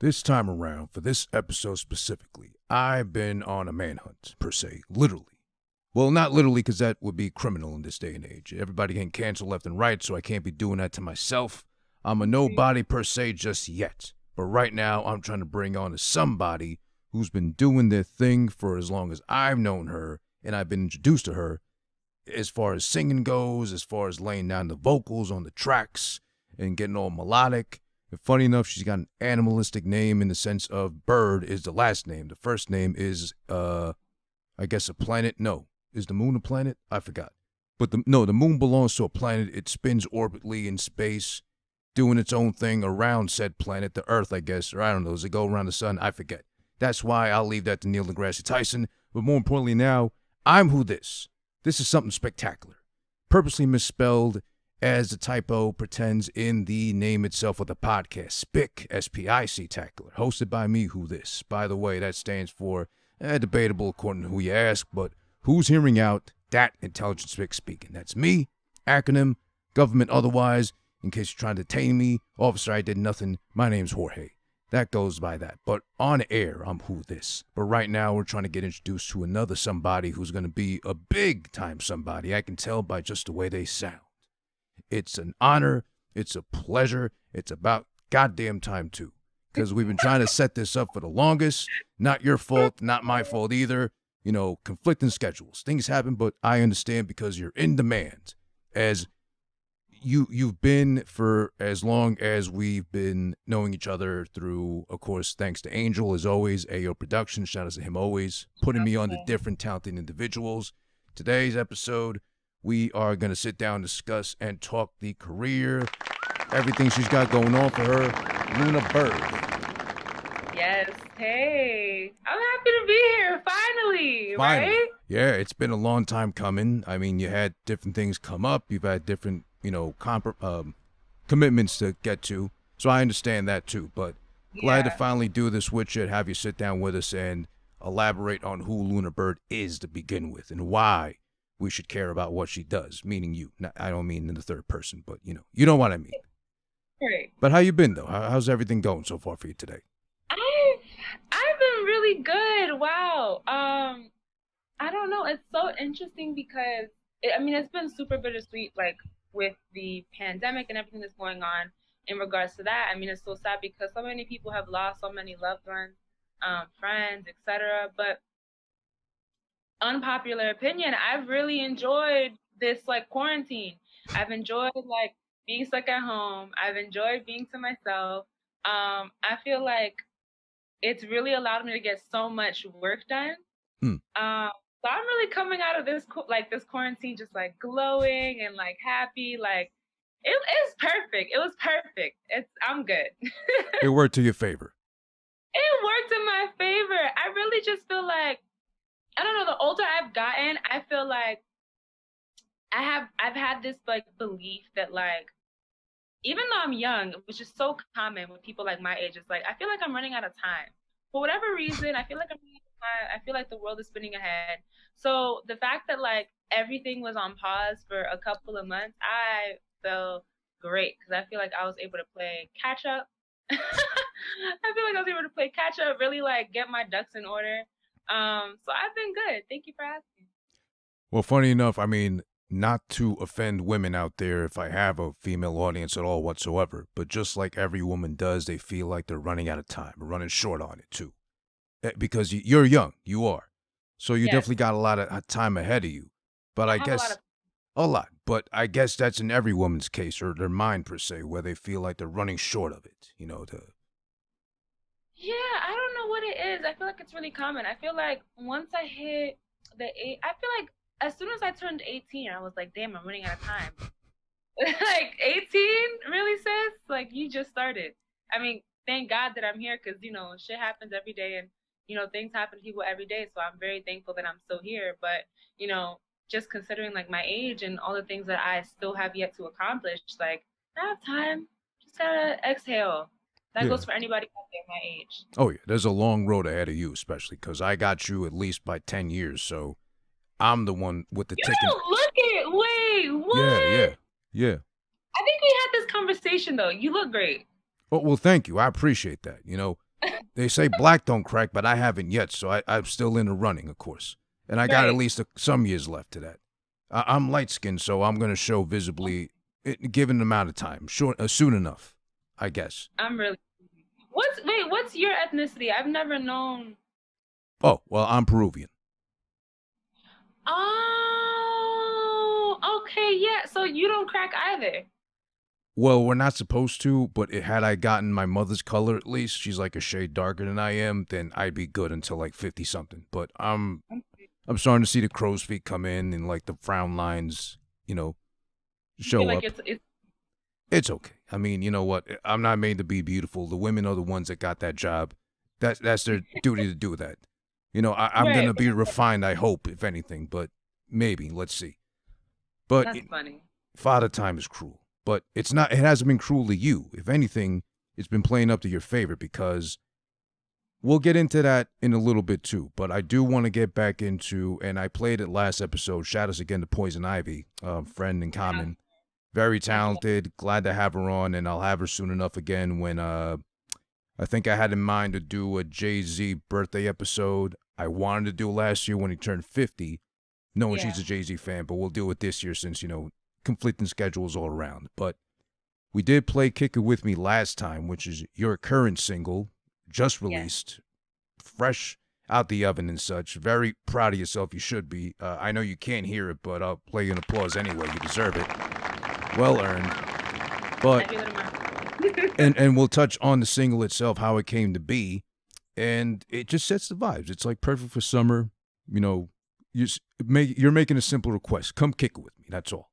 This time around, for this episode specifically, I've been on a manhunt, per se, literally. Well, not literally, because that would be criminal in this day and age. Everybody getting canceled left and right, so I can't be doing that to myself. I'm a nobody per se just yet. But right now, I'm trying to bring on somebody who's been doing their thing for as long as I've known her, and I've been introduced to her, as far as singing goes, as far as laying down the vocals on the tracks, and getting all melodic. And funny enough, she's got an animalistic name in the sense of Bird is the last name. The first name is, I guess a planet. No. Is the moon a planet? I forgot. But the moon belongs to a planet. It spins orbitally in space, doing its own thing around said planet, the Earth, I guess. Or I don't know. Does it go around the sun? I forget. That's why I'll leave that to Neil deGrasse Tyson. But more importantly now, I'm who this. This is something spectacular. Purposely misspelled, as the typo pretends in the name itself of the podcast, Spic, S-P-I-C-Tacular, hosted by me, Who This. By the way, that stands for, debatable according to who you ask, but who's hearing out that intelligent Spic speaking? That's me, acronym, government otherwise, in case you're trying to detain me, officer, I did nothing, my name's Jorge. That goes by that. But on air, I'm Who This. But right now, we're trying to get introduced to another somebody who's going to be a big-time somebody. I can tell by just the way they sound. It's an honor. It's a pleasure. It's about goddamn time, too. Because we've been trying to set this up for the longest. Not your fault, not my fault either. You know, conflicting schedules. Things happen, but I understand because you're in demand. As you've been for as long as we've been knowing each other through, of course, thanks to Angel, as always, AO Productions, shout out to him always, putting me on to different talented individuals. Today's episode, we are going to sit down, discuss, and talk the career, everything she's got going on for her, Luna Byrd. Yes, hey, I'm happy to be here, finally, right? Yeah, it's been a long time coming. I mean, you had different things come up, you've had different commitments to get to. So I understand that too, but glad to finally do this with you, have you sit down with us and elaborate on who Luna Byrd is to begin with and why we should care about what she does, meaning you. Now, I don't mean in the third person, but you know what I mean. Great. But how you been though? How's everything going so far for you today? I've been really good. Wow. I don't know. It's so interesting because it's been super bittersweet, like with the pandemic and everything that's going on in regards to that. I mean, it's so sad because so many people have lost so many loved ones, friends, etc. But unpopular opinion, I've really enjoyed this like quarantine. I've enjoyed like being stuck at home. I've enjoyed being to myself. I feel like it's really allowed me to get so much work done. So I'm really coming out of this this quarantine just like glowing and like happy. Like it's perfect. It was perfect. I'm good. It worked to your favor. It worked in my favor. I really just feel like, I don't know, the older I've gotten, I feel like I've had this like belief that like, even though I'm young, which is so common with people like my age, it's like, I feel like I'm running out of time. For whatever reason, I feel like I'm running out of time. I feel like the world is spinning ahead. So the fact that like everything was on pause for a couple of months, I felt great because I feel like I was able to play catch up. I feel like I was able to play catch up, really like get my ducks in order. So I've been good. Thank you for asking. Well, funny enough, I mean, not to offend women out there if I have a female audience at all whatsoever, but just like every woman does, they feel like they're running out of time, or running short on it too. Because you're young, you are. So you definitely got a lot of time ahead of you. But I guess, a lot. But I guess that's in every woman's case, or their mind per se, where they feel like they're running short of it, Yeah, I don't know what it is. I feel like it's really common. I feel like once I hit the age, I feel like as soon as I turned 18, I was like, damn, I'm running out of time. Like 18? Really, sis? Like you just started. I mean, thank God that I'm here because, shit happens every day and, things happen to people every day. So I'm very thankful that I'm still here. But, just considering like my age and all the things that I still have yet to accomplish, like I have time. Just gotta exhale. That goes for anybody out there my age. Oh, yeah. There's a long road ahead of you, especially because I got you at least by 10 years. So I'm the one with the ticket. Wait, what? Yeah. I think we had this conversation, though. You look great. Oh, well, thank you. I appreciate that. They say black don't crack, but I haven't yet, so I'm still in the running, of course. And I got at Right. least some years left to that. I'm light-skinned, so I'm going to show visibly, given the amount of time, soon enough, I guess. I'm really. What's your ethnicity? I've never known. Oh, well, I'm Peruvian. Oh, okay, yeah. So you don't crack either. Well, we're not supposed to, but had I gotten my mother's color at least, she's like a shade darker than I am, then I'd be good until like 50-something. But I'm starting to see the crow's feet come in and like the frown lines, show Like up. it's It's okay. I mean, you know what? I'm not made to be beautiful. The women are the ones that got that job. That's their duty to do that. I'm Right. gonna be refined, I hope, if anything, but maybe. Let's see. But That's funny. Father Time is cruel. But it's not. It hasn't been cruel to you. If anything, it's been playing up to your favor because we'll get into that in a little bit too. But I do want to get back into, and I played it last episode. Shout outs again to Poison Ivy, friend in common, very talented. Glad to have her on, and I'll have her soon enough again when I think I had in mind to do a Jay-Z birthday episode. I wanted to do last year when he turned 50, knowing she's a Jay-Z fan, but we'll do it this year since conflicting schedules all around. But we did play Kick It With Me last time, which is your current single, just released, fresh out the oven and such. Very proud of yourself. You should be. I know you can't hear it, but I'll play you an applause anyway. You deserve it. Well earned. But and we'll touch on the single itself, how it came to be, and it just sets the vibes. It's like perfect for summer. You're making a simple request. Come kick it with me. That's all.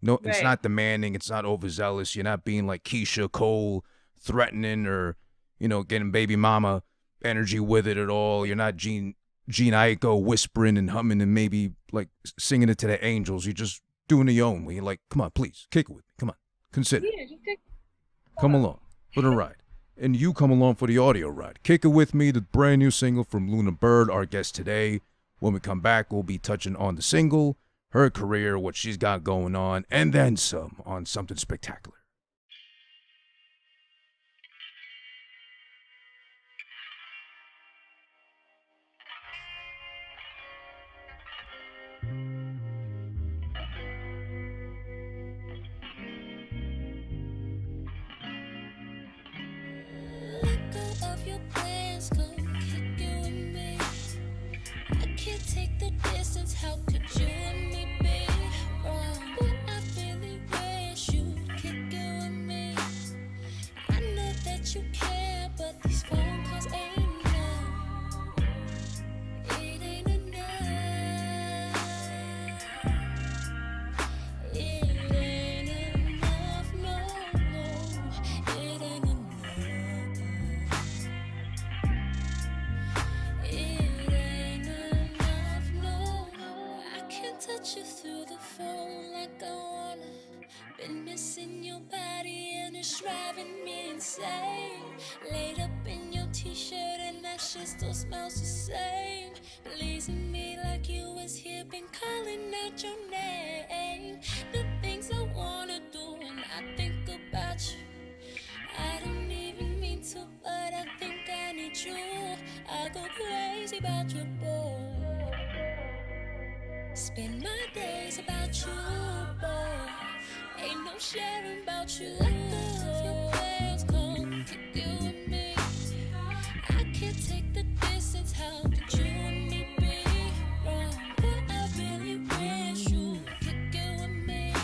No, it's not demanding. It's not overzealous. You're not being like Keisha Cole, threatening or, getting baby mama energy with it at all. You're not Gene Aiko whispering and humming and maybe like singing it to the angels. You're just doing the own. You're like, come on, please, kick it with me. Come on, consider. Yeah, just Come along for the ride. And you come along for the audio ride. Kick It With Me, the brand new single from Luna Byrd, our guest today. When we come back, we'll be touching on the single, her career, what she's got going on, and then some on something spectacular. Let go of your plans, come kick it with me. I can't take the distance, how could you and me be wrong? But I really wish you'd kick it with me. I know that you care, but these phone calls ain't enough. It ain't enough. It ain't enough, no, it ain't enough. It ain't enough, no. I can't touch you through the phone like I wanna. Been missing your body and it's driving me insane. Laid up in your t-shirt and that shit still smells the same. Pleasing me like you was here, been calling out your name. The things I wanna do when I think about you, I don't even mean to, but I think I need you. I go crazy about your boy. Spend my days about you, boy. Ain't no sharing about you. Let go of your plans, come kick it with me. I can't take the distance, how could you and me be wrong? But I really wish you kick it with me.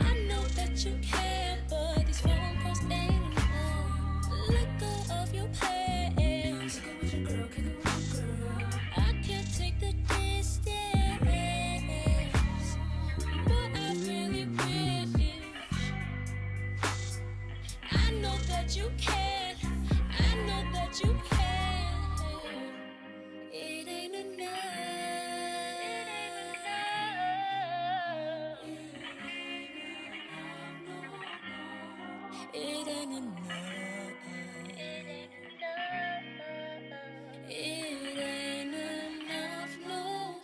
I know that you care, but these phone calls ain't enough. Let go of your plans. Kick it with your girl, kick it with your girl. I can't take the distance, but I really wish. I know that you can. I know that you can. It ain't enough. It ain't enough. It ain't enough, no.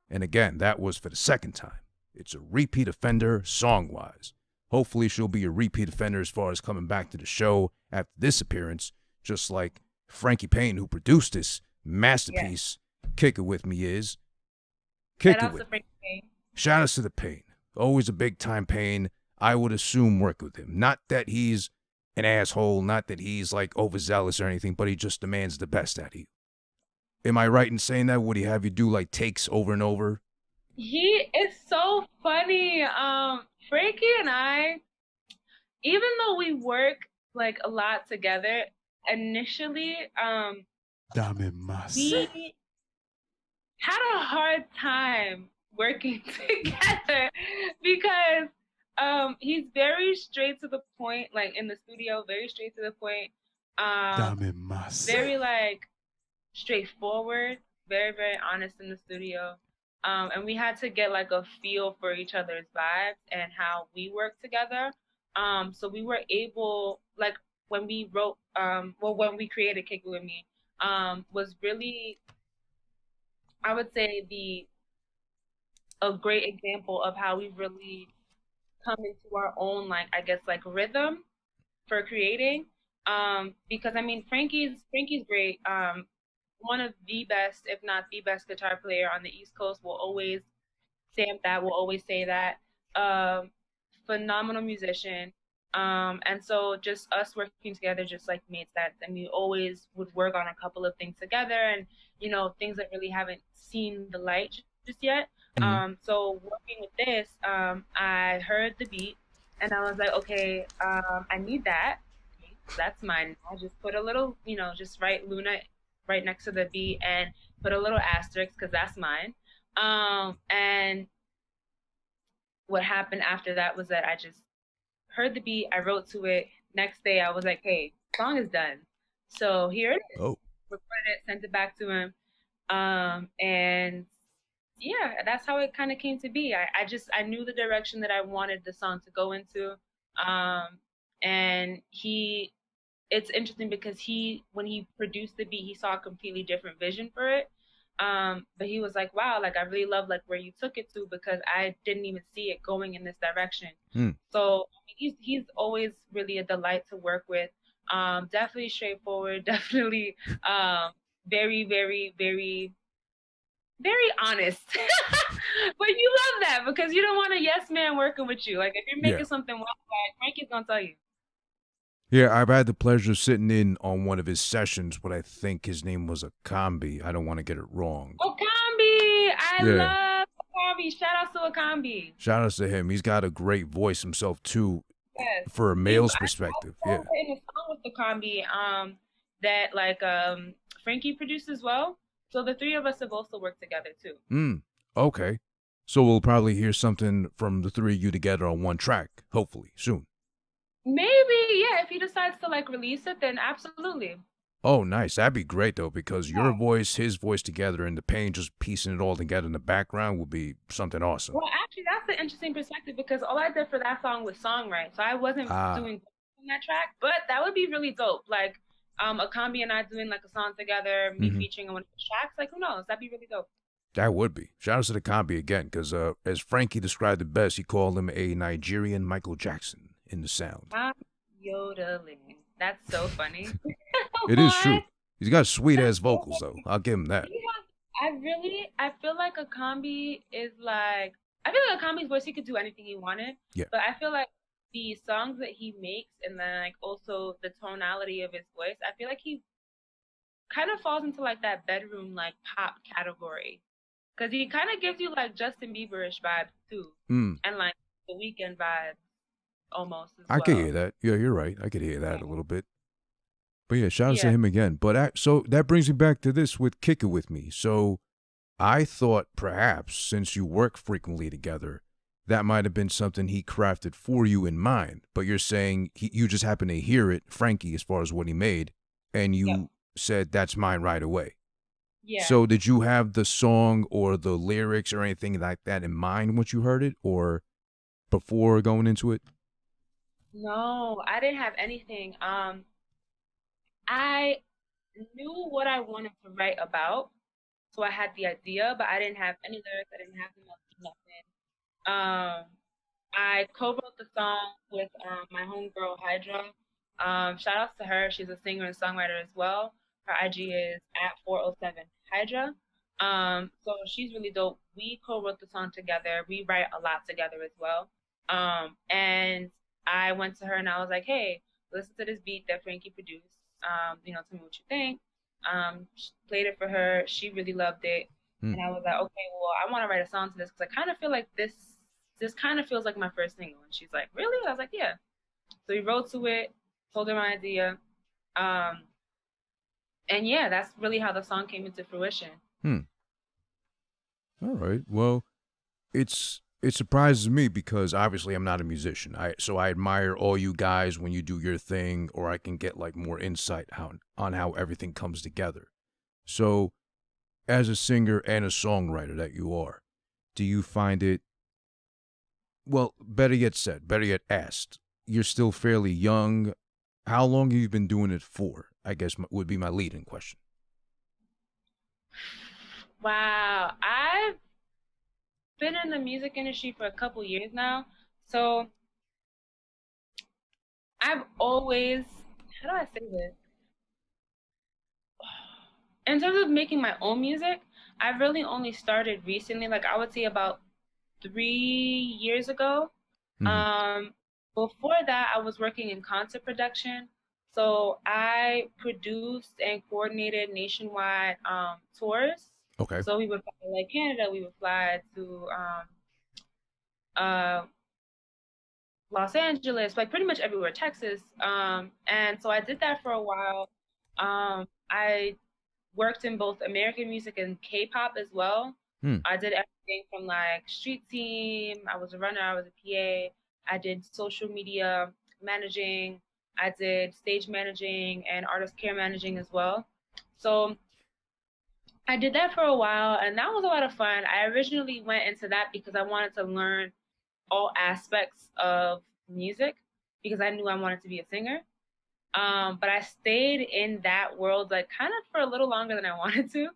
And again, that was for the second time. It's a repeat offender song-wise. Hopefully she'll be a repeat offender as far as coming back to the show after this appearance, just like Frankie Payne, who produced this masterpiece. Kick It With Me is. Kick It With Me. Shout out to the Payne. Always a big time Payne. I would assume work with him. Not that he's an asshole, not that he's like overzealous or anything, but he just demands the best out of you. Am I right in saying that? Would he have you do like takes over and over? He is so funny. Frankie and I, even though we work like a lot together, initially, we had a hard time working together because he's very straight to the point, like in the studio, very straight to the point. Very like straightforward, very, very honest in the studio. And we had to get like a feel for each other's vibes and how we work together. So we were able, like when we wrote, when we created Kick It With Me, was really, I would say, a great example of how we really come into our own, like, I guess, like rhythm for creating. Because I mean, Frankie's great. One of the best, if not the best guitar player on the East Coast. Will always stamp that, will always say that. Phenomenal musician. And so just us working together just like made sense. And we always would work on a couple of things together and, you know, things that really haven't seen the light just yet. So working with this, I heard the beat and I was like, okay, I need that. That's mine. I just put a little, you know, just write Luna right next to the beat and put a little asterisk because that's mine. And what happened after that was that I just heard the beat, I wrote to it. Next day I was like, hey, song is done. So here it is. Recorded it, sent it back to him. And yeah, that's how it kind of came to be. I knew the direction that I wanted the song to go into. And it's interesting because when he produced the beat, he saw a completely different vision for it. But he was like, wow, like I really love like where you took it to because I didn't even see it going in this direction. So I mean, he's always really a delight to work with. Definitely straightforward, definitely very, very, very, very honest. But you love that because you don't want a yes man working with you. Like if you're making something well, Frankie's gonna tell you. Yeah, I've had the pleasure of sitting in on one of his sessions, what I think his name was Akambi. I don't want to get it wrong. Akambi! I love Akambi. Shout out to Akambi. Shout out to him. He's got a great voice himself, too, for a male's perspective. In a song with Akambi that, like, Frankie produced as well. So the three of us have also worked together, too. Okay. So we'll probably hear something from the three of you together on one track, hopefully, soon. Maybe, yeah. If he decides to like release it, then absolutely. Oh, nice. That'd be great though, because your voice, his voice together, and the Payne just piecing it all together in the background would be something awesome. Well, actually, that's an interesting perspective because all I did for that song was songwrite, so I wasn't doing on that track. But that would be really dope. Like, Akambi and I doing like a song together, me featuring on one of the tracks. Like, who knows? That'd be really dope. That would be. Shout out to the Akambi again, because as Frankie described it best, he called him a Nigerian Michael Jackson in the sound. Yodeling. That's so funny. It is true. He's got sweet ass vocals though. I'll give him that. I feel like Akambi is like, I feel like Akambi's voice, he could do anything he wanted. Yeah. But I feel like the songs that he makes and then like also the tonality of his voice, I feel like he kind of falls into like that bedroom like pop category. Because he kind of gives you like Justin Bieber-ish vibes too. And like the Weeknd vibes. Almost as I could hear that. Yeah, you're right. I could hear that a little bit. But yeah, shout out to him again. But so that brings me back to this with Kick It With Me. So I thought perhaps since you work frequently together, that might have been something he crafted for you in mind. But you're saying you just happened to hear it, Frankie, as far as what he made, and you said that's mine right away. Yeah. So did you have the song or the lyrics or anything like that in mind once you heard it, or before going into it? No, I didn't have anything. I knew what I wanted to write about, so I had the idea, but I didn't have any lyrics. I didn't have nothing. I co-wrote the song with my homegirl Hydra. Shout outs to her. She's a singer and songwriter as well. Her IG is at 407 Hydra. So she's really dope. We co-wrote the song together. We write a lot together as well. And I went to her and I was like, hey, listen to this beat that Frankie produced. Tell me what you think. Played it for her. She really loved it. And I was like, okay, well, I want to write a song to this because I kind of feel like this kind of feels like my first single. And she's like, really? I was like, yeah. So we wrote to it, told her my idea. And yeah, that's really how the song came into fruition. All right. Well, it surprises me because obviously I'm not a musician. So I admire all you guys when you do your thing, or I can get like more insight on how everything comes together. So as a singer and a songwriter that you are, do you find it, well, better yet asked, you're still fairly young. How long have you been doing it for? I guess would be my lead-in question. Wow. I've been in the music industry for a couple years now. So I've always, how do I say this? In terms of making my own music, I've really only started recently, like I would say about 3 years ago. Before that, I was working in concert production. So I produced and coordinated nationwide tours. Okay. So we would fly to like Canada, we would fly to Los Angeles, like pretty much everywhere, Texas. And so I did that for a while. I worked in both American music and K-pop as well. I did everything from like street team. I was a runner. I was a PA. I did social media managing. I did stage managing and artist care managing as well. So I did that for a while, and that was a lot of fun. I originally went into that because I wanted to learn all aspects of music because I knew I wanted to be a singer. But I stayed in that world like kind of for a little longer than I wanted to.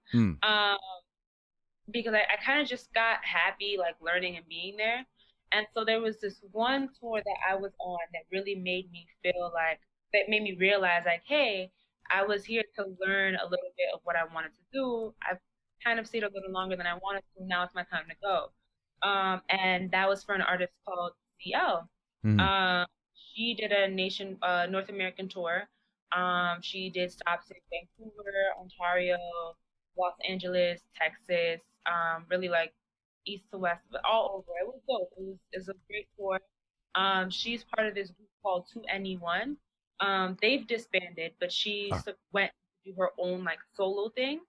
Because I kind of just got happy like learning and being there. And so there was this one tour that I was on that really made me feel like, that made me realize like, hey, I was here to learn a little bit of what I wanted to do. I've kind of stayed a little longer than I wanted to. Now it's my time to go. And that was for an artist called CL. She did a North American tour. She did stops in Vancouver, Ontario, Los Angeles, Texas, really like east to west, but all over. It was dope. It was a great tour. She's part of this group called 2NE1. They've disbanded, but she went to do her own like solo thing.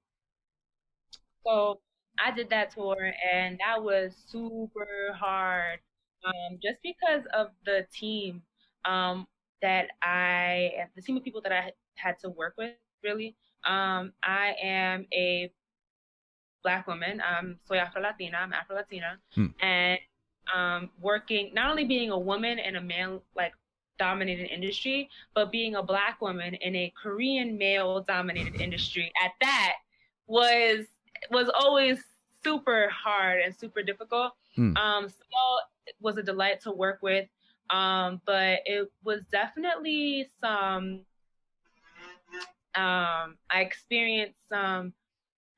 So I did that tour, and that was super hard. Just because of the team the team of people that I had to work with, really. I am a Black woman. Soy Afro-Latina. I'm Afro-Latina. And working, not only being a woman in a man like dominated industry, but being a Black woman in a Korean male dominated industry at that was always super hard and super difficult. So it was a delight to work with. But it was definitely I experienced some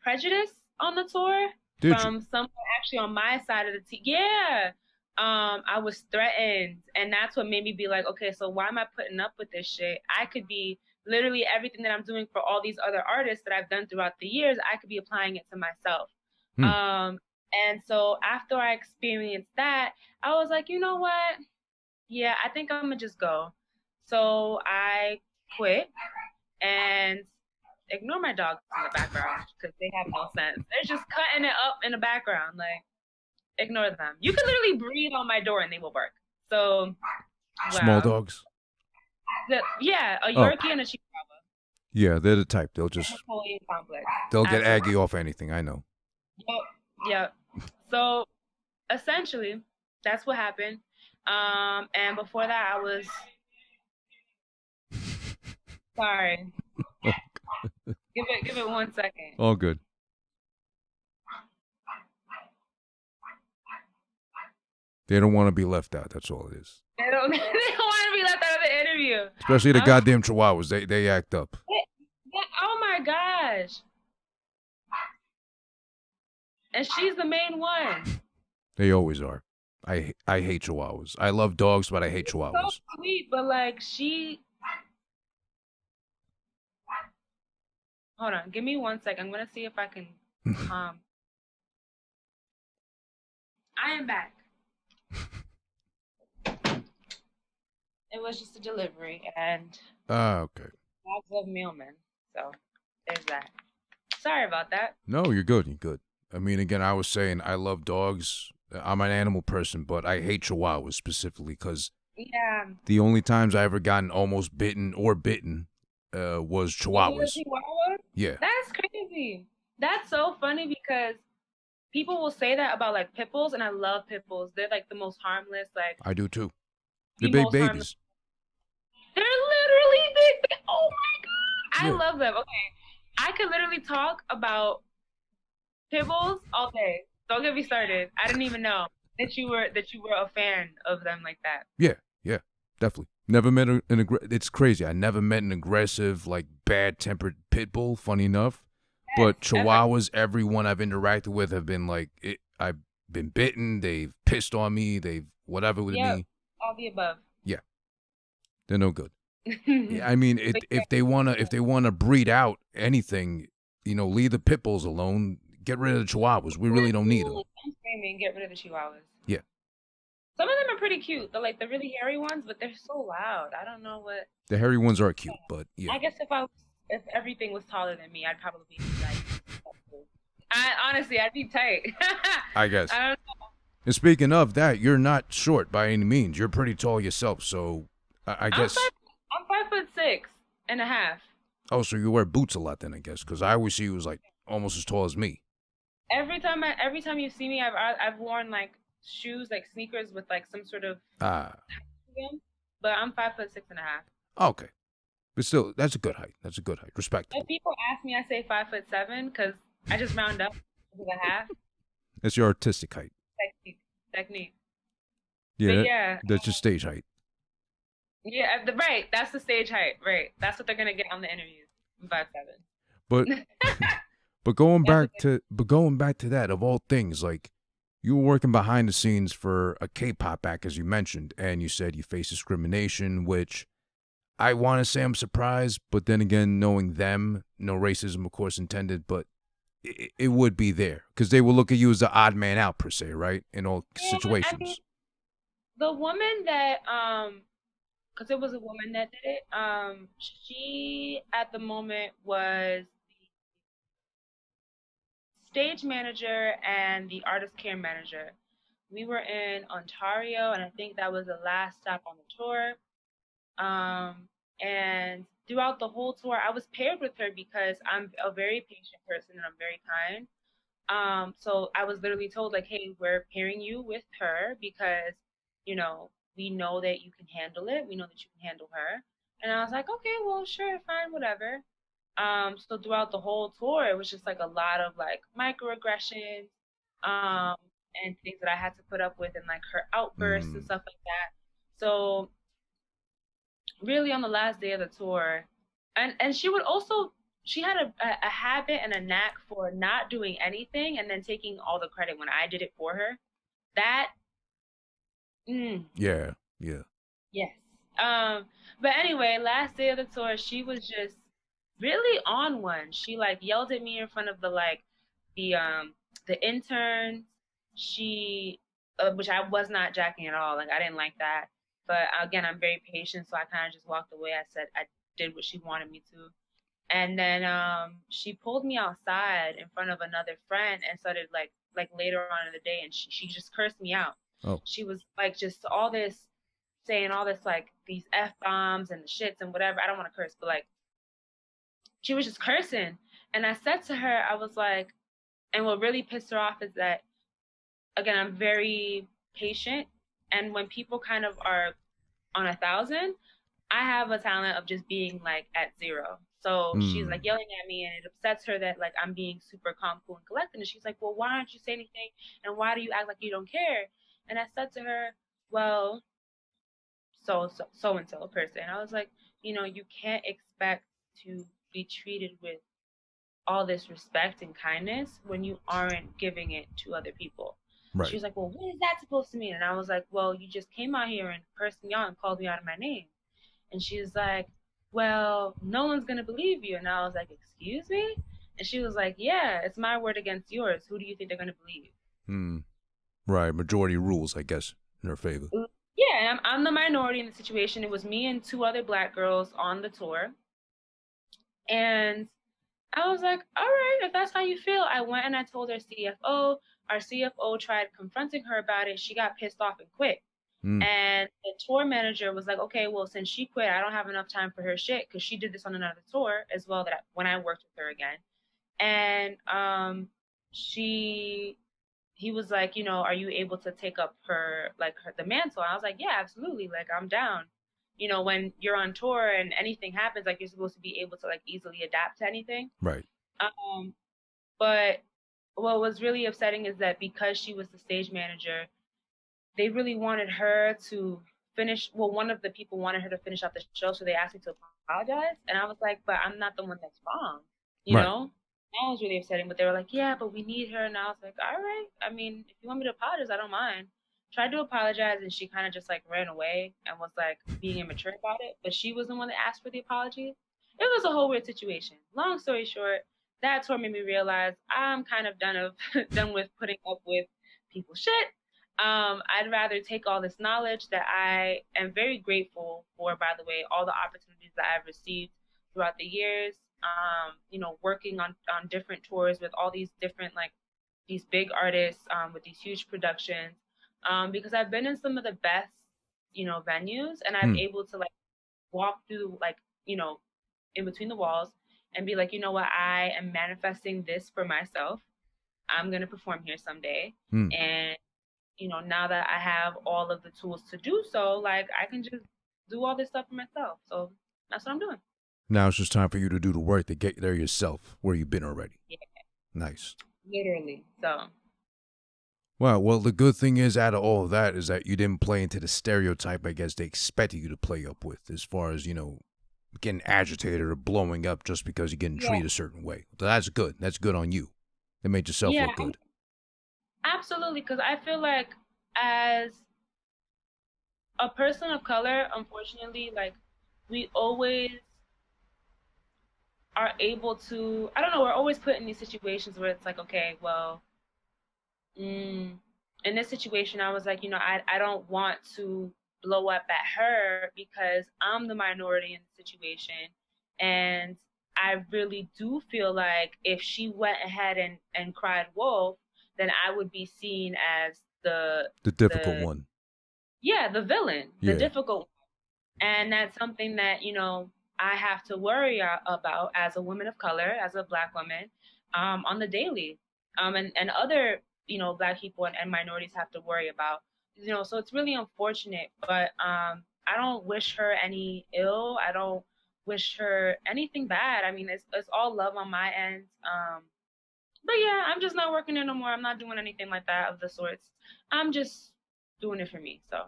prejudice on the tour from someone actually on my side of the team. Yeah. I was threatened, and that's what made me be like, okay, so why am I putting up with this shit? I could be literally everything that I'm doing for all these other artists that I've done throughout the years, I could be applying it to myself. And so after I experienced that, I was like, you know what? Yeah, I think I'm gonna just go. So I quit, and ignore my dogs in the background because they have no sense. They're just cutting it up in the background. Like, ignore them. You can literally breathe on my door and they will bark. So, wow. Small dogs? Yeah, a Yorkie and a Chihuahua. Yeah, they're the type. They'll just... They'll get aggy off anything, I know. Yep. So, essentially, that's what happened. And before that, I was... Sorry. Give it 1 second. All good. They don't want to be left out. That's all it is. They don't want to be left out of the interview. Especially the goddamn Chihuahuas. They act up. Oh my gosh. And she's the main one. They always are. I hate Chihuahuas. I love dogs, but I hate Chihuahuas. So sweet, but like she. Hold on, give me 1 second. I'm gonna see if I can. I am back. It was just a delivery, and okay. dogs love mailmen, so there's that. Sorry about that. No, you're good. You're good. I mean, again, I was saying I love dogs. I'm an animal person, but I hate Chihuahuas specifically because the only times I ever gotten almost bitten was Chihuahuas. Chihuahua? Yeah. That's crazy. That's so funny because people will say that about like Pitbulls, and I love Pitbulls. They're like the most harmless. Like I do too. They're big babies. Harmless. They're literally big. Oh my god, I love them. Okay, I could literally talk about Pitbulls all day. Don't get me started. I didn't even know that you were a fan of them like that. Yeah, definitely. Never met it's crazy. I never met an aggressive, like bad-tempered pit bull. Funny enough, but Chihuahuas, everyone I've interacted with have been like, I've been bitten. They've pissed on me. They've whatever with me. All the above. Yeah, they're no good. Yeah, I mean, if they wanna breed out anything, leave the pit bulls alone. Get rid of the Chihuahuas. We really don't need them. I'm screaming, get rid of the Chihuahuas. Yeah. Some of them are pretty cute. They're like the really hairy ones, but they're so loud. I don't know what. The hairy ones are cute, but yeah. I guess if everything was taller than me, I'd probably be like. Honestly, I'd be tight. I guess. I don't know. And speaking of that, you're not short by any means. You're pretty tall yourself, so I guess. I'm 5'6.5". Oh, so you wear boots a lot then, I guess, because I always see you as like almost as tall as me. Every time you see me, I've worn like shoes, like sneakers with like some sort of but I'm 5'6.5". Okay, but still, that's a good height. Respectable. If people ask me, I say 5'7" because I just round up to the half. That's your artistic height. Technique. Yeah, that's your stage height. Yeah, right. That's the stage height. Right. That's what they're gonna get on the interviews. I'm 5'7". But but going back to that, of all things, like you were working behind the scenes for a K-pop act, as you mentioned, and you said you face discrimination, which I want to say I'm surprised, but then again, knowing them, no racism, of course, intended, but it would be there because they will look at you as the odd man out, per se, right? In all situations. I mean, the woman that, because it was a woman that did it, she at the moment was stage manager and the artist care manager. We were in Ontario, and I think that was the last stop on the tour. And throughout the whole tour, I was paired with her because I'm a very patient person and I'm very kind. So I was literally told, like, hey, we're pairing you with her because, we know that you can handle it. We know that you can handle her. And I was like, okay, well, sure, fine, whatever. So throughout the whole tour, it was just like a lot of like microaggressions, and things that I had to put up with, and like her outbursts and stuff like that. So really on the last day of the tour, and she had a habit and a knack for not doing anything and then taking all the credit when I did it for her. That Yeah. Yes. But anyway, last day of the tour, she was just really on one. She like yelled at me in front of the interns. She, which I was not jacking at all. Like I didn't like that. But again, I'm very patient, so I kind of just walked away. I said I did what she wanted me to. And then she pulled me outside in front of another friend and started like later on in the day, and she just cursed me out. Oh. She was like just all this, saying all this like these F-bombs and the shits and whatever. I don't want to curse, but like she was just cursing. And I said to her, I was like, and what really pissed her off is that, again, I'm very patient. And when people kind of are on 1,000, I have a talent of just being like at 0. So she's like yelling at me, and it upsets her that like I'm being super calm, cool, and collected. And she's like, well, why don't you say anything? And why do you act like you don't care? And I said to her, well, so and so person. I was like, you can't expect to be treated with all this respect and kindness when you aren't giving it to other people. She Right. was like, well, what is that supposed to mean? And I was like, well, you just came out here and cursed me out and called me out of my name. And she was like, well, no one's going to believe you. And I was like, excuse me? And she was like, yeah, it's my word against yours. Who do you think they're going to believe? Right. Majority rules, I guess, in her favor. Yeah, I'm the minority in the situation. It was me and two other black girls on the tour. And I was like, all right, if that's how you feel. I went and I told our CFO. Our CFO tried confronting her about it. She got pissed off and quit. And the tour manager was like, okay, well, since she quit, I don't have enough time for her shit because she did this on another tour as well when I worked with her again. And he was like, are you able to take up the mantle? And I was like, yeah, absolutely. Like, I'm down. When you're on tour and anything happens, like, you're supposed to be able to like easily adapt to anything. Right. But what was really upsetting is that because she was the stage manager, they really wanted her to finish. Well, one of the people wanted her to finish out the show, so they asked me to apologize. And I was like, but I'm not the one that's wrong, you know? That was really upsetting. But they were like, yeah, but we need her. And I was like, all right. I mean, if you want me to apologize, I don't mind. Tried to apologize, and she kind of just like ran away and was like being immature about it. But she was the one that asked for the apology. It was a whole weird situation. Long story short, that tour made me realize I'm kind of done with putting up with people's shit. I'd rather take all this knowledge that I am very grateful for, by the way, all the opportunities that I've received throughout the years, working on different tours with all these different, like, these big artists, with these huge productions, because I've been in some of the best, venues, and I'm able to, like, walk through, like, in between the walls and be like, you know what, I am manifesting this for myself. I'm going to perform here someday. And now that I have all of the tools to do so, like, I can just do all this stuff for myself. So that's what I'm doing. Now it's just time for you to do the work to get there yourself, where you've been already. Yeah. Nice. Literally. So. Wow. Well, the good thing is, out of all of that, is that you didn't play into the stereotype, I guess, they expected you to play up with, as far as, getting agitated or blowing up just because you're getting treated a certain way. So that's good. That's good on you. It made yourself look good. Absolutely, because I feel like as a person of color, unfortunately, like, we always are able to, I don't know, we're always put in these situations where it's like, okay, well, in this situation, I was like, I don't want to blow up at her because I'm the minority in the situation. And I really do feel like if she went ahead and cried wolf, then I would be seen as the difficult one. Yeah, the villain, the difficult one. And that's something that, I have to worry about as a woman of color, as a Black woman, on the daily. And other, Black people and minorities have to worry about. So it's really unfortunate, but I don't wish her any ill. I don't wish her anything bad. I mean, it's all love on my end. But yeah, I'm just not working there no more. I'm not doing anything like that of the sorts. I'm just doing it for me. So.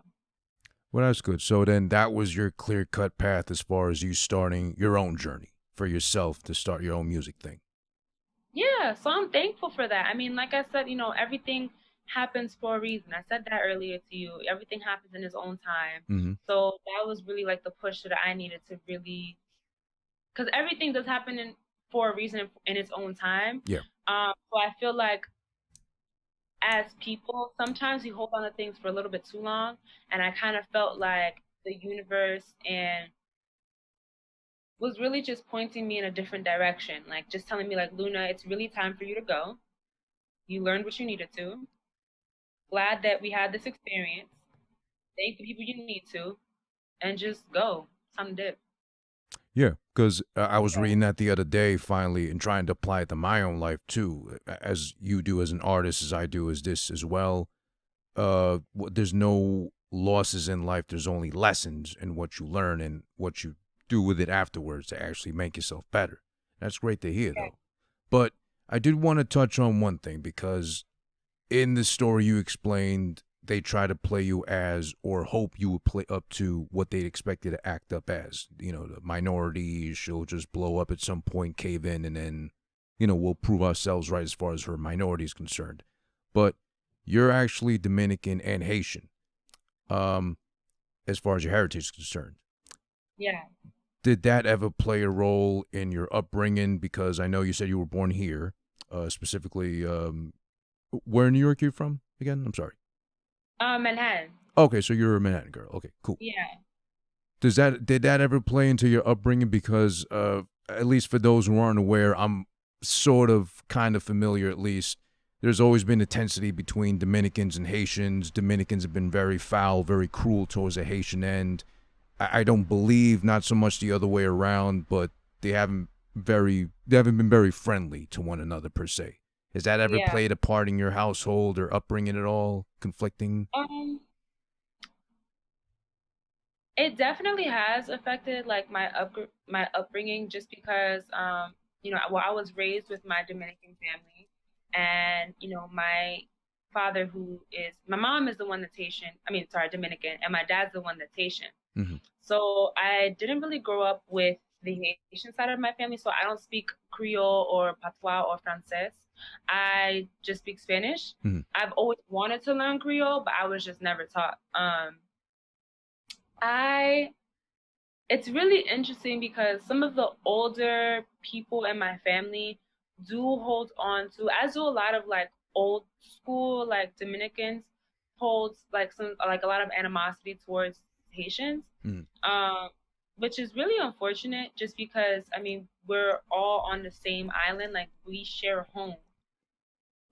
Well, that's good. So then that was your clear-cut path as far as you starting your own journey for yourself to start your own music thing. Yeah, so I'm thankful for that. I mean, like I said, everything happens for a reason. I said that earlier to you. Everything happens in its own time. So that was really like the push that I needed to really, because everything does happen for a reason in its own time. Yeah. So I feel like as people, sometimes we hold on to things for a little bit too long, and I kind of felt like the universe and was really just pointing me in a different direction, like just telling me, like, Luna, it's really time for you to go. You learned what you needed to. Glad that we had this experience. Thank the people you need to, and just go. Time to dip. Yeah, because I was reading that the other day, finally, and trying to apply it to my own life too, as you do as an artist, as I do as this as well. There's no losses in life. There's only lessons in what you learn and what you do with it afterwards to actually make yourself better. That's great to hear, though. But I did want to touch on one thing, because in the story you explained they try to play you as, or hope you would play up to what they expect you to act up as. You know, the minority, she'll just blow up at some point, cave in, and then, you know, we'll prove ourselves right as far as her minority is concerned. But you're actually Dominican and Haitian, as far as your heritage is concerned. Yeah. Did that ever play a role in your upbringing? Because I know you said you were born here, specifically, where in New York are you from again? I'm sorry. Manhattan. Okay, so you're a Manhattan girl. Okay, cool. Yeah. Did that ever play into your upbringing? Because at least for those who aren't aware, I'm sort of kind of familiar at least. There's always been a tension between Dominicans and Haitians. Dominicans have been very foul, very cruel towards the Haitian end. I don't believe not so much the other way around, but they haven't been very friendly to one another per se. Has that ever played a part in your household or upbringing at all? Conflicting? It definitely has affected like my upbringing, just because you know, well, I was raised with my Dominican family, and you know, my mom is the one that's Haitian. I mean, sorry, Dominican, and my dad's the one that's Haitian. Mm-hmm. So I didn't really grow up with the Haitian side of my family, so I don't speak Creole or Patois or Francais. I just speak Spanish. Mm-hmm. I've always wanted to learn Creole, but I was just never taught. It's really interesting because some of the older people in my family do hold on to, as do a lot of like old school like Dominicans, holds like a lot of animosity towards Haitians, which is really unfortunate. Just because I mean we're all on the same island, like we share a home,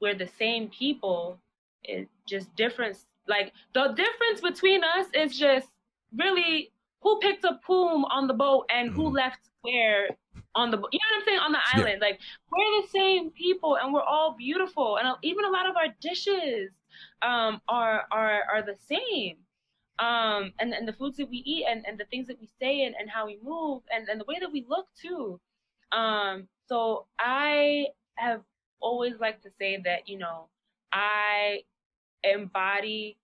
we're the same people. It's just difference. Like the difference between us is just really who picked up whom on the boat and who left where on the boat. You know what I'm saying? On the island. Yeah. Like we're the same people and we're all beautiful. And even a lot of our dishes are the same. And the foods that we eat and the things that we say and how we move and the way that we look too. So I have always liked to say that, you know, I embody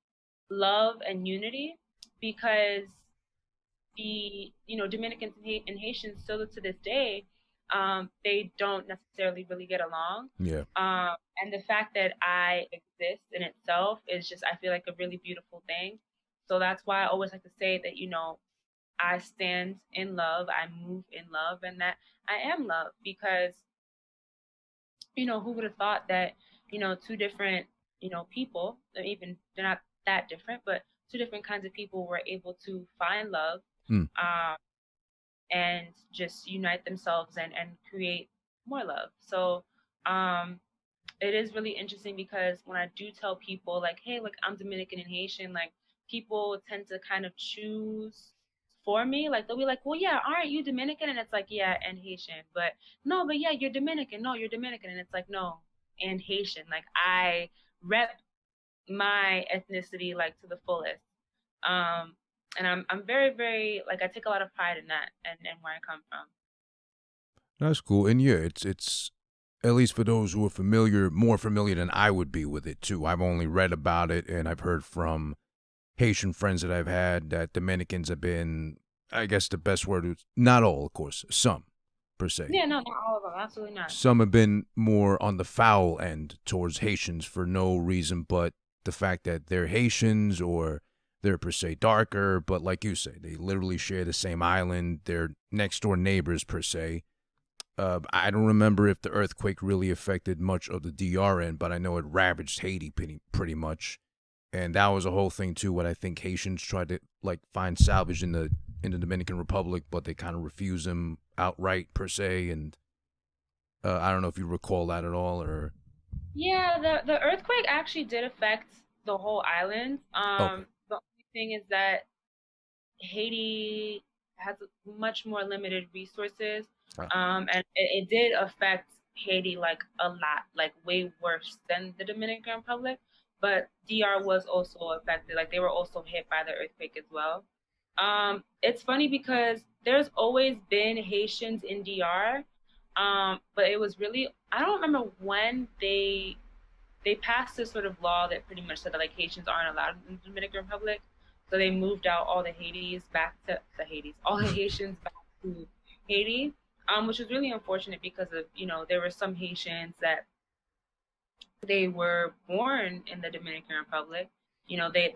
love and unity, because the, you know, Dominicans and Haitians still to this day, they don't necessarily really get along. Yeah. And the fact that I exist in itself is just, I feel like a really beautiful thing. So that's why I always like to say that, you know, I stand in love, I move in love, and that I am love, because, you know, who would have thought that, you know, two different, you know, people, even they're not that different, but two different kinds of people were able to find love, and just unite themselves and create more love. So it is really interesting, because when I do tell people like, hey, like I'm Dominican and Haitian, like people tend to kind of choose for me. Like they'll be like, well, yeah, aren't you Dominican? And it's like, yeah, and Haitian. But no, but yeah, you're Dominican. No, you're Dominican. And it's like, no, and Haitian. Like I rep my ethnicity like to the fullest. And I'm very, very, like, I take a lot of pride in that and where I come from. That's cool. And yeah, it's at least for those who are familiar, more familiar than I would be with it too. I've only read about it, and I've heard from Haitian friends that I've had that Dominicans have been, I guess the best word is, not all, of course, some per se. Yeah, no, not all of them, absolutely not. Some have been more on the foul end towards Haitians for no reason but the fact that they're Haitians, or they're per se darker, but like you say, they literally share the same island. They're next door neighbors per se. I don't remember if the earthquake really affected much of the DR end, but I know it ravaged Haiti pretty much. And that was a whole thing too, what I think Haitians tried to like find salvage in the Dominican Republic, but they kind of refused them outright per se. And I don't know if you recall that at all, or. Yeah, the earthquake actually did affect the whole island. Okay. The only thing is that Haiti has much more limited resources, and it did affect Haiti like a lot, like way worse than the Dominican Republic. But DR was also affected, like they were also hit by the earthquake as well. It's funny because there's always been Haitians in DR, but it was really, I don't remember when they they passed this sort of law that pretty much said that like Haitians aren't allowed in the Dominican Republic. So they moved out all the all the Haitians back to Haiti, which was really unfortunate because of, there were some Haitians that they were born in the Dominican Republic.